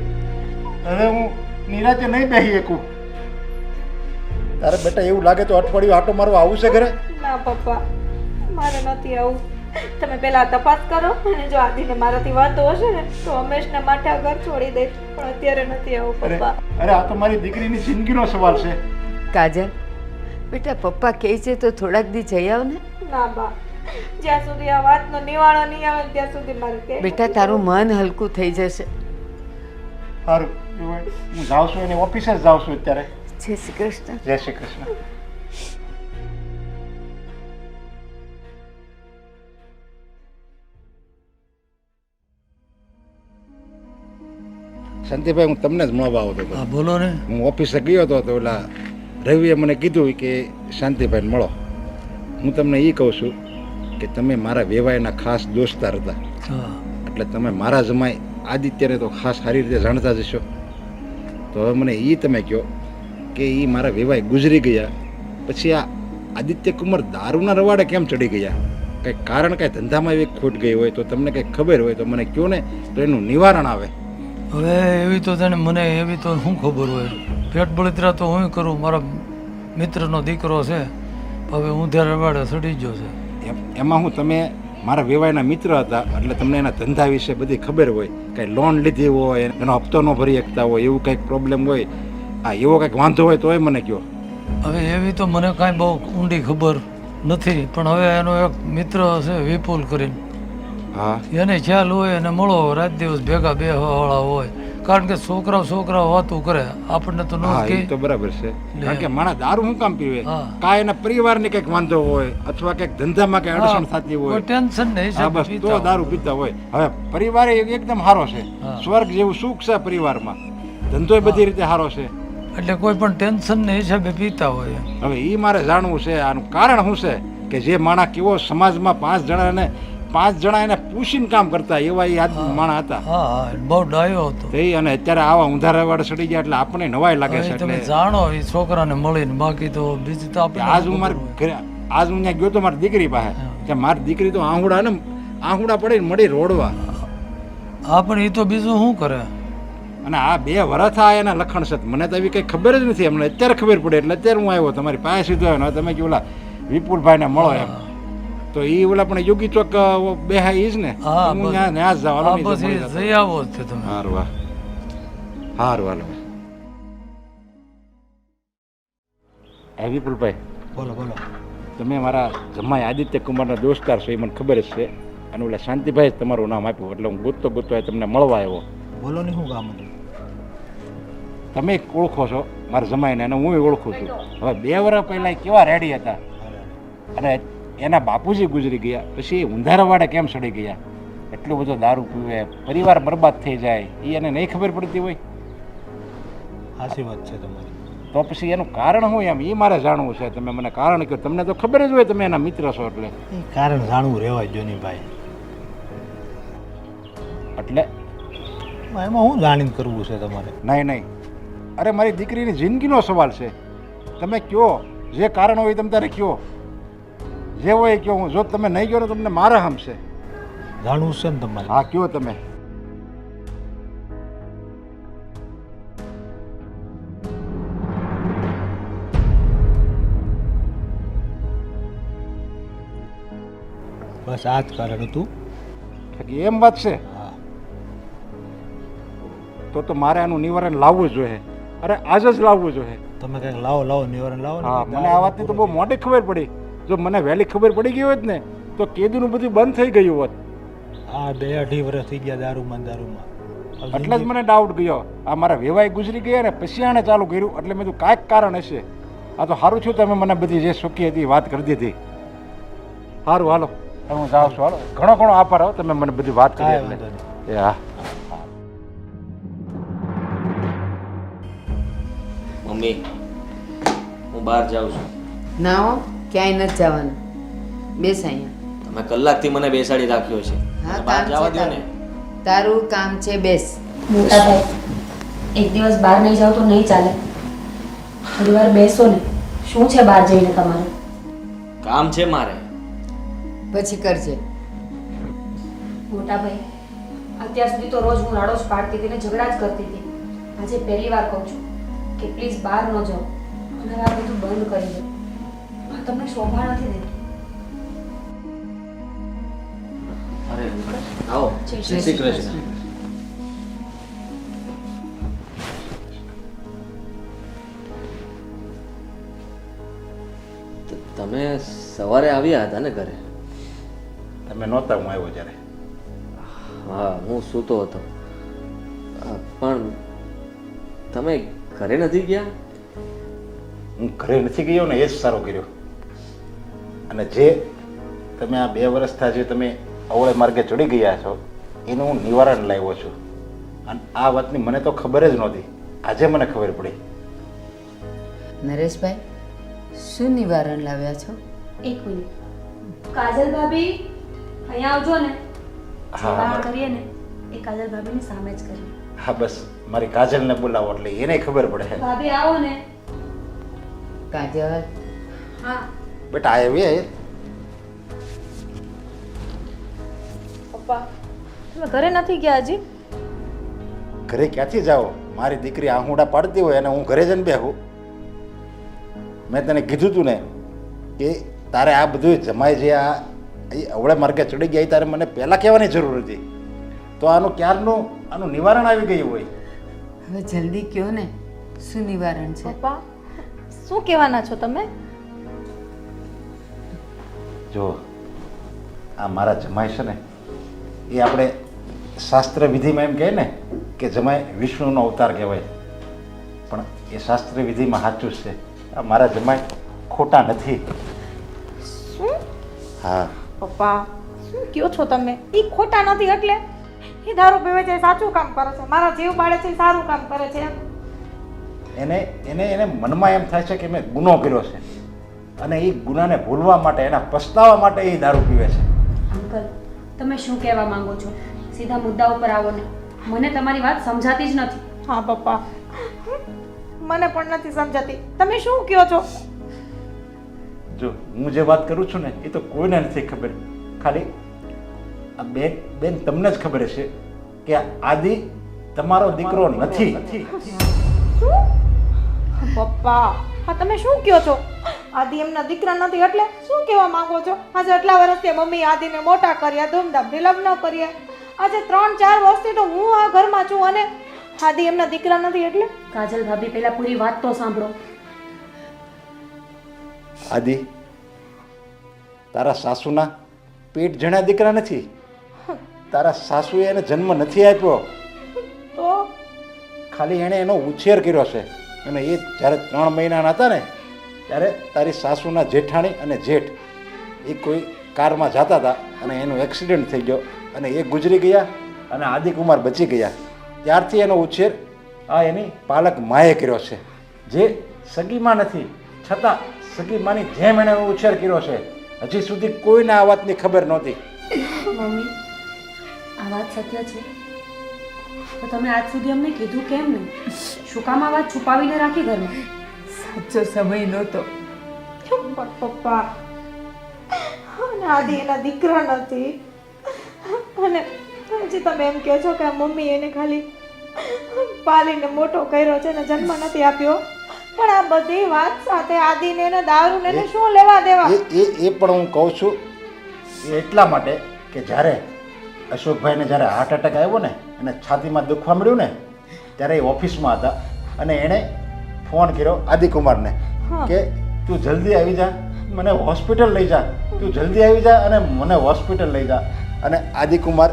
હવે હું નિરાતે નહીં બેસી શકું. તારે બેટા એવું લાગે તો અઠવાડિયું આટો મારવા આવું છે ઘરે? ના પપ્પા, મારે નથી આવું. તમે પહેલા તપાસ કરો અને જો આદિને મારાથી વાતો હશે ને તો હંમેશના માટે આ ઘર છોડી દઈશ. પણ અત્યારે નથી આવું પપ્પા. અરે આ તો મારી દીકરીની જિંદગીનો સવાલ છે. કાજલ બેટા, પપ્પા કહે છે તો થોડાક દી જઈ આવ ને. ના બા, જ્યાં સુધી આ વાતનો નિવાણો નહીં આવે ત્યાં સુધી મારે કે બેટા તારું મન હલકું થઈ જશે. સારું, હું જાઉં છું, એની ઓફિસે જ જાઉં છું અત્યારે. જય શ્રી કૃષ્ણ. જય શ્રી કૃષ્ણ. શાંતિભાઈ, હું તમને જ મળવા આવતો હતો. બોલો ને. હું ઓફિસે ગયો હતો તો ઓલા રવિએ મને કીધું કે શાંતિભાઈને મળો. હું તમને એ કહું છું કે તમે મારા વેવાયના ખાસ દોસ્તાર હતા. એટલે તમે મારા જમાઈ આદિત્યને તો ખાસ સારી રીતે જાણતા જ હશો. તો હવે મને એ તમે કહો કે એ મારા વેવાય ગુજરી ગયા પછી આ આદિત્ય કુમાર દારૂના રવાડે કેમ ચડી ગયા? કંઈક કારણ, કાંઈ ધંધામાં એવી ખોટ ગઈ હોય તો તમને કંઈક ખબર હોય તો મને કહો ને, તો એનું નિવારણ આવે. હવે એવી તો તને મને એવી તો શું ખબર હોય? પેટ બળતરા તો હું કરું, મારા મિત્રનો દીકરો છે, હવે હું ત્યારે રવાડે ચડી ગયો છે. એમાં હું, તમે મારા વેવાયના મિત્ર હતા એટલે તમને એના ધંધા વિશે બધી ખબર હોય. કાંઈ લોન લીધી હોય, એનો હપ્તો ન ભરી શકતા હોય, એવું કંઈક પ્રોબ્લેમ હોય, હા એવો કંઈક વાંધો હોય તોય મને કહો. હવે એવી તો મને કાંઈ બહુ ઊંડી ખબર નથી, પણ હવે એનો એક મિત્ર છે વિપુલ કરીને, હા એને ખ્યાલ હોય અને મળો, રાત દિવસ ભેગા બેહવાવાળા હોય. કારણ કે છોકરાઓ વાતું કરે, આપણને તો ન હા, કહે. એ તો બરાબર છે. કારણ કે માણસ દારૂ શું કામ પીવે? હા. કાંઈ એના પરિવારને કંઈક વાંધો હોય અથવા કંઈક ધંધામાં કંઈક અડચણ થતી હોય, કોઈ ટેન્શન નહીં, હા બસ તો દારૂ પીતા હોય. હવે પરિવાર એકદમ સારો છે, હા. સ્વર્ગ જેવું સુખ છે પરિવારમાં, ધંધો બધી રીતે સારો છે. એટલે કોઈ પણ ટેન્શન ને હિસાબે પીતા હોય. હવે એ મારે જાણવું છે આનું કારણ શું છે કે જે માણસ કેવો સમાજમાં 5 જણા એને પૂછીને કામ કરતા એવા એ આદમી માણસ હતા. હા હા, બહુ ડાયો હતો. એ અને અત્યારે આવા ઊંધા વાળા ચડી ગયા એટલે આપણને નવાઈ લાગે છે. હવે તમે એટલે જાણો એ છોકરાને મળીને, બાકી તો બીજું તો આપણે આજ હું મારે ઘરે, આજ હું ત્યાં ગયો તો મારી દીકરી પાસે, કે મારી દીકરી તો આહુડા પડીને મળી રોડવા. હા, પણ એ તો બીજું શું કરે? અને આ 2 વર્ષ આ એના લખણ છે. મને તો એવી કંઈ ખબર જ નથી. અમને અત્યારે ખબર પડે એટલે અત્યારે હું આવ્યો તમારી પાસે સીધો આવ્યો. તમે કે ઓલા વિપુલભાઈને મળો એમ, તો એ ઓલા પણ યોગી ચોક બેહા ઈ જ ને. હા, હું ત્યાં જ જાઉં. હા, બસ એ જઈ આવો જ છે તમે. હારું વાહ, હારું હાલો. હે વિપુલભાઈ, બોલો બોલો. તમે મારા જમાઈ આદિત્ય કુમારના દોસ્તાર છો એ મને ખબર જ છે. અને ઓલા શાંતિભાઈ જ તમારું નામ આપ્યું એટલે હું ગોતતો તમને મળવા આવ્યો. બોલો ને, શું કામ હતું? તમે ઓળખો છો મારા જમાઈને અને હું ઓળખું છું. હવે 2 વર્ષ પહેલાં કેવા રેડી હતા અને એના બાપુજી ગુજરી ગયા પછી ઊંધારાવાડે કેમ ચડી ગયા? એટલો બધો દારૂ પીવે, પરિવાર બરબાદ થઈ જાય, એ એને નહીં ખબર પડતી હોય? સાચી વાત છે તમારી. તો પછી એનું કારણ શું એમ એ મારે જાણવું છે. તમે મને કારણ કહો. તમને તો ખબર જ હોય તમે એના મિત્ર છો એટલે. એ કારણ જાણવું રહેવા જો નહીં ભાઈ. એટલે એમાં હું જાણીને કરવું છે તમારે? નહીં નહીં, અરે મારી દીકરીની જિંદગીનો સવાલ છે. તમે કહો જે કારણ હોય તમે તારે કહો, જે હોય એ કહો. હું જો તમે નહીં કહો ને તમને મારા હમશે. જાણવું છે ને તમારે? હા કહો તમે. બસ આ જ કારણ હતું. એમ વાત છે હા. તો મારે આનું નિવારણ લાવવું જ જોઈએ. અરે આજ જ લાવવું જોઈએ. તમે કંઈક લાવો નિવારણ લાવો ને. હા, મને આ વાતની તો બહુ મોટી ખબર પડી. જો મને વહેલી ખબર પડી ગઈ હોત ને તો કેદુનું બધું બંધ થઈ ગયું હોત. હા 2-2.5 વર્ષ થઈ ગયા દારૂમાં. એટલે જ મને ડાઉટ ગયો. આ મારા વેવાઈ ગુજરી ગયા ને પછી આણે ચાલુ કર્યું એટલે મેં કીધું કાંઈક કારણ હશે. આ તો સારું છું તમે મને બધી જે શોખી હતી વાત કરી દીધી. સારું હાલો હું જાઉં છું. હાલો ઘણો ઘણો આભાર. હો તમે મને બધી વાત કરી એટલે. એ હા. મમ્મી હું બહાર જાઉં છું. ના હો, ક્યાંય નથી જવાનું. બેસ અહીંયા. તમે કલાકથી મને બેસાડી રાખ્યો છે. હા, મને બહાર કામ જવા છે દો ને. તારું કામ છે, બેસ. મોટા ભાઈ, એક દિવસ બહાર નહીં જાવ તો નહીં ચાલે. થોડી વાર બેસો ને. શું છે બહાર જઈને તમારે? કામ છે મારે. પછી કરજે. મોટા ભાઈ, અત્યાર સુધી તો રોજ હું રાડો જ પાડતી હતી ને ઝઘડા જ કરતી હતી. આજે પહેલી વાર કહું છું કે પ્લીઝ બહાર ન જાઓ અને આ બધું બંધ કરી દો. આ તમને શોભા નથી દેતી. અરે આવો. જય શ્રી કૃષ્ણ. તમે સવારે આવ્યા હતા ને ઘરે? તમે નહોતા, હું આવ્યો જ્યારે. હા, હું સૂતો હતો. પણ તમે ઘરે નથી ગયા? હું ઘરે નથી ગયો ને એ જ સારું કર્યું. અને જે તમે આ 2 વર્ષથી જે તમે અવળે માર્ગે ચડી ગયા છો એનું હું નિવારણ લાવ્યો છું. અને આ વાતની મને તો ખબર જ નહોતી. આજે મને ખબર પડી. નરેશભાઈ, શું નિવારણ લાવ્યા છો? એક મિનિટ. કાજલ ભાભી અહીંયા આવજો ને. હા, વાત હા. કરીએ ને એ કાજલ ભાભીની સામે જ કરીએ. હા બસ મારી કાજલને બોલાવો એટલે એને ખબર પડે. ભાભી આવો ને. કાજલ, હા બેટા આવી. પપ્પા, તમે ઘરે નથી ગયા હજી? ઘરે ક્યાંથી જાઓ? મારી દીકરી આહુડા પાડતી હોય અને હું ઘરે જઈને બેહું? મેં તને કીધું તું ને કે તારે આ બધું જમાય જે આ અવળે માર્ગે ચડી ગયા એ તારે મને પહેલાં કહેવાની જરૂર હતી. તો આનું નિવારણ આવી ગયું હોય. હવે જલ્દી કહો ને, શું નિવારણ છે? પપ્પા, શું કહેવાના છો તમે? જો આ મારા જમાય છે ને એ આપણે શાસ્ત્ર વિધિમાં એમ કહે ને કે જમાય વિષ્ણુનો અવતાર કહેવાય. પણ એ શાસ્ત્ર વિધિમાં સાચું જ છે. આ મારા જમાય ખોટા નથી. શું? હા. પપ્પા, શું કહો છો તમે? એ ખોટા નથી એટલે? એ દારૂ પીવે છે, સાચું કામ કરે છે. મારા જીવ બાળે છે, સારું કામ કરે છે. એને મનમાં એમ થાય છે કે મેં ગુનો કર્યો છે અને એ ગુનાને ભૂલવા માટે, એના પસ્તાવા માટે એ દારૂ પીવે છે. અંકલ, તમે શું કહેવા માંગો છો? સીધા મુદ્દા ઉપર આવો ને. મને તમારી વાત સમજાતી જ નથી. હા પપ્પા, મને પણ નથી સમજાતી. તમે શું કહો છો? જો હું જે વાત કરું છું ને એ તો કોઈને નથી ખબર. ખાલી આ બેન તમને જ ખબર હશે કે આદિ તમારો દીકરો નથી. પપ્પા, હા તમે શું કહો છો? આદિ એમના દીકરા નથી એટલે શું કહેવા માંગો છો? આજે આટલા વર્ષથી મમ્મી આદિને મોટા કર્યા, ધૂમધામથી લગ્ન કર્યા. આજે 3-4 વર્ષથી તો હું આ ઘરમાં છું અને આદિ એમના દીકરા નથી એટલે? કાજલ ભાભી, પહેલા પૂરી વાત તો સાંભળો. આદિ તારા સાસુના પેટ જણા દીકરા નથી. તારા સાસુએ એને જન્મ નથી આપ્યો. તો ખાલી એણે એનો ઉછેર કર્યો છે. અને એ જ્યારે 3 મહિનાના હતા ને ત્યારે તારી સાસુના જેઠાણી અને જેઠ એ કોઈ કારમાં જતા હતા અને એનું એક્સિડન્ટ થઈ ગયો અને એ ગુજરી ગયા અને આદિકુમાર બચી ગયા. ત્યારથી એનો ઉછેર આ એની પાલક માએ કર્યો છે, જે સગીમાં નથી છતાં સગીમાની જેમ એણે ઉછેર કર્યો છે. હજી સુધી કોઈને આ વાતની ખબર નહોતી. મમ્મી આ વાત સત્ય છે તો તમે આજ સુધી અમને કીધું કેમ નહીં? શું કામ આ વાત છુપાવીને રાખી ઘરમાં? સાચો સમય નહોતો. પણ પપ્પા અને આદિ એના દીકરા નથી, અને હજી તમે એમ કહો છો કે આ મમ્મી એને ખાલી પાલીને મોટો કર્યો છે ને જન્મ નથી આપ્યો, પણ આ બધી વાત સાથે આદિને એને દારૂ ને એને શું લેવા દેવા? એ પણ હું કહું છું એ એટલા માટે કે જ્યારે અશોકભાઈને જ્યારે હાર્ટ એટેક આવ્યો ને, એને છાતીમાં દુખવા મળ્યું ને, ત્યારે એ ઓફિસમાં હતા અને એણે ફોન કર્યો આદિકુમારને કે તું જલ્દી આવી જા, મને હોસ્પિટલ લઈ જા, તું જલ્દી આવી જા અને મને હોસ્પિટલ લઈ જા. અને આદિકુમાર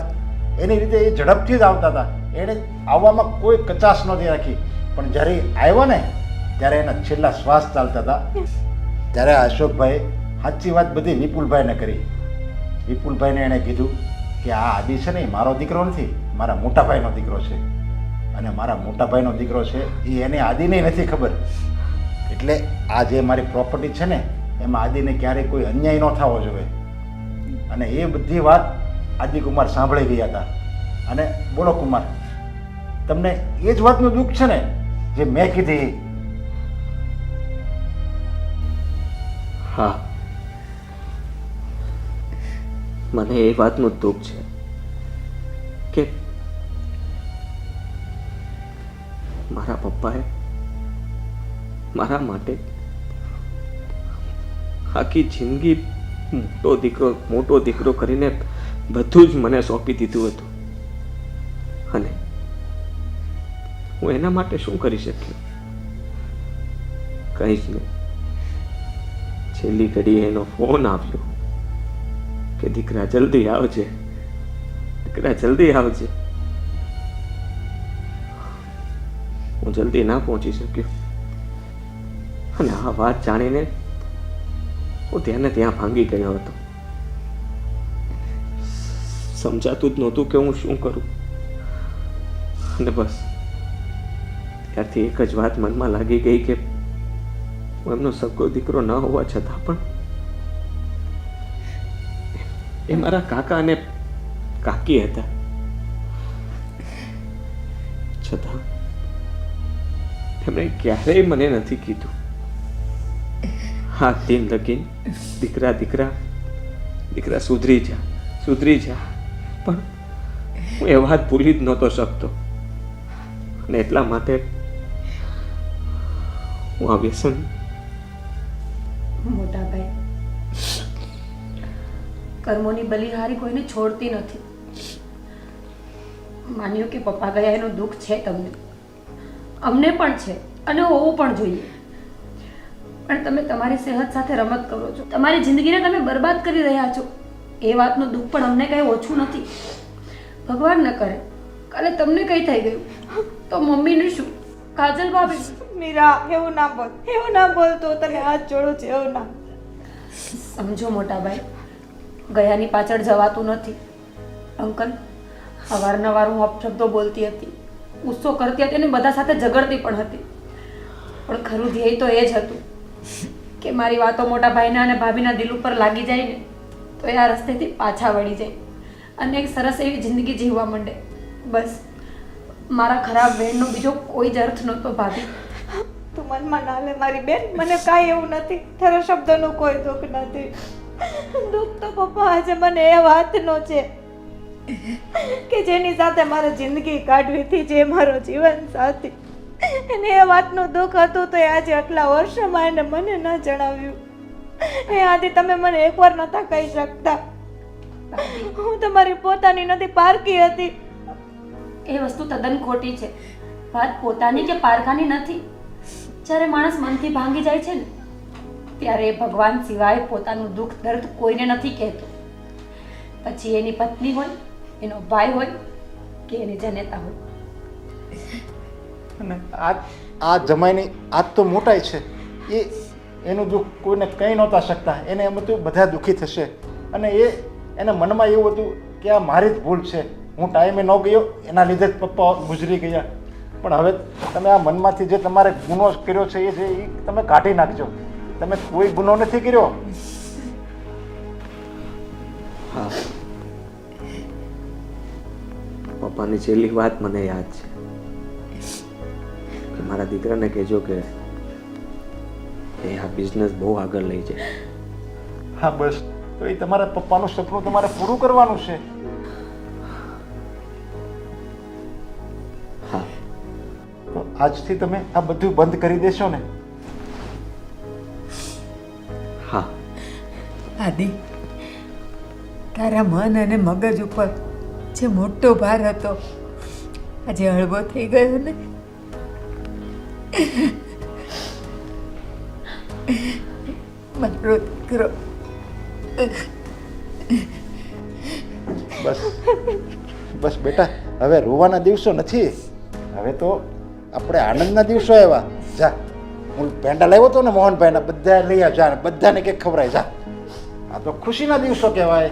એની રીતે એ ઝડપથી જ આવતા હતા, એણે આવવામાં કોઈ કચાશ નહોતી રાખી. પણ જ્યારે એ આવ્યો ને ત્યારે એના છેલ્લા શ્વાસ ચાલતા હતા, ત્યારે અશોકભાઈ સાચી વાત બધી વિપુલભાઈને કરી. વિપુલભાઈને એણે કીધું કે આ આદિ છે ને એ મારો દીકરો નથી, મારા મોટા ભાઈનો દીકરો છે, અને મારા મોટા ભાઈનો દીકરો છે એ એને આદિને નથી ખબર. એટલે આ જે મારી પ્રોપર્ટી છે ને એમાં આદિને ક્યારેય કોઈ અન્યાય ન થવો જોઈએ. અને એ બધી વાત આદિકુમાર સાંભળી ગયા હતા. અને બોલો કુમાર, તમને એ જ વાતનું દુઃખ છે ને જે મેં કીધી? હા, મને એ વાતનું દુઃખ છે કે મારા પપ્પાએ મારા માટે આખી જિંદગી મોટો દીકરો કરીને બધું જ મને સોંપી દીધું હતું, અને હું એના માટે શું કરી શક્યો? કંઈ જ નહીં. છેલ્લી ઘડીએ એનો ફોન આવ્યો કે દીકરા જલ્દી આવજે, દીકરા જલ્દી આવજે. હું જલ્દી ના પહોંચી શક્યો, અને આ વાત જાણીને હું ત્યાંને ત્યાં ભાંગી ગયો હતો. સમજાતું જ નહોતું કે હું શું કરું. અને બસ ત્યારથી એક જ વાત મનમાં લાગી ગઈ કે હું એમનો સગો દીકરો ન હોવા છતાં પણ એ મારા કાકા અને કાકી હતા, છતાં એમણે ક્યારેય મને નથી કીધું હા દિન લગીન દીકરા દીકરા દીકરા સુધરી જા, સુધરી જા. પણ હું એ વાત ભૂલી જ નહોતો શકતો, અને એટલા માટે હું આ વ્યસન. મોટા ભાઈ, કર્મોની બલિહારી કોઈને છોડતી નથી. માન્યું કે પપ્પા ગયા એનું દુઃખ છે તમને, અમને પણ છે અને હોવું પણ જોઈએ. પણ તમે તમારી સેહત સાથે રમત કરો છો, તમારી જિંદગીને તમે બરબાદ કરી રહ્યા છો. એ વાતનું દુઃખ પણ અમને કંઈ ઓછું નથી. ભગવાન ન કરે કાલે તમને કંઈ થઈ ગયું તો મમ્મીને શું, કાજલ ભાભી? મીરા, એવું ના બોલ, એવું ના બોલ, તો તને હાથ જોડું છે, એવું ના. સમજો મોટા ભાઈ, ગયાની પાછળ જવાતું નથી. અંકલ, અવારનવાર હું અપશબ્દો બોલતી હતી, ગુસ્સો કરતી હતી અને બધા સાથે ઝઘડતી પણ હતી, પણ ખરું ધ્યેય તો એ જ હતું કે મારી વાતો મોટા ભાઈના અને ભાભીના દિલ ઉપર લાગી જાય ને તો એ આ રસ્તેથી પાછા વળી જાય અને એક સરસ એવી જિંદગી જીવવા માંડે. બસ મારા ખરાબ વેણનો બીજો કોઈ જ અર્થ નહોતો ભાભી. તું મનમાં ના લે મારી બેન, મને કાંઈ એવું નથી, તારા શબ્દોનું કોઈ દુઃખ નથી. દુઃખ તો પપ્પા આજે મને એ વાતનો છે કે જેની સાથે મારે જિંદગી કાઢવી હતી, જે મારો જીવન સાથી, એને એ વાતનું દુઃખ હતું તો એ આજે આટલા વર્ષોમાં એને મને ન જણાવ્યું. એ આદિ તમે મને એકવાર નહોતા કહી શકતા. હું તમારી પોતાની નથી, પારકી હતી. એ વસ્તુ તદ્દન ખોટી છે. વાત પોતાની કે પારખાની નથી. જ્યારે માણસ મનથી ભાંગી જાય છે ને ત્યારે એ ભગવાન સિવાય પોતાનું દુઃખ દર્દ કોઈને નથી કહેતો. પછી એની પત્ની હોય, એનો ભાઈ હોય કે એની જનેતા હોય. અને આ જમાઈની આજ તો મોટાઈ છે, એનું દુઃખ કોઈને કંઈ નહોતા શકતા. એને એમ હતું બધા દુઃખી થશે, અને એને મનમાં એવું હતું કે આ મારી જ ભૂલ છે, હું ટાઈમે ન ગયો એના લીધે જ પપ્પા ગુજરી ગયા. પણ હવે તમે આ મનમાંથી જે તમારે ગુનો કર્યો છે એ તમે કાઢી નાખજો. તમે કોઈ ગુનો નથી કર્યો. હા, પપ્પાની છેલ્લી વાત મને યાદ છે કે મારા દીકરાને કહેજો કે એ આ બિઝનેસ બહુ આગળ લઈ જાય. હા બસ, તો એ તમારા પપ્પાનું સપનું તમારે પૂરું કરવાનું છે. હા, તો આજથી તમે આ બધું બંધ કરી દેશો ને? હા. આદિ, તારા મન અને મગજ ઉપર જે મોટો ભાર હતો આજે હળવો થઈ ગયો ને. મારો દીકરો. બસ બસ બેટા, હવે રોવાના દિવસો નથી. હવે તો આપણે આનંદના દિવસો આવ્યા. જા, હું પેંડા લાવ્યો હતો ને મોહનભાઈના, બધા લઈ આવ. જા, બધાને કંઈક ખવડાય. જા, આ તો ખુશીના દિવસો કહેવાય.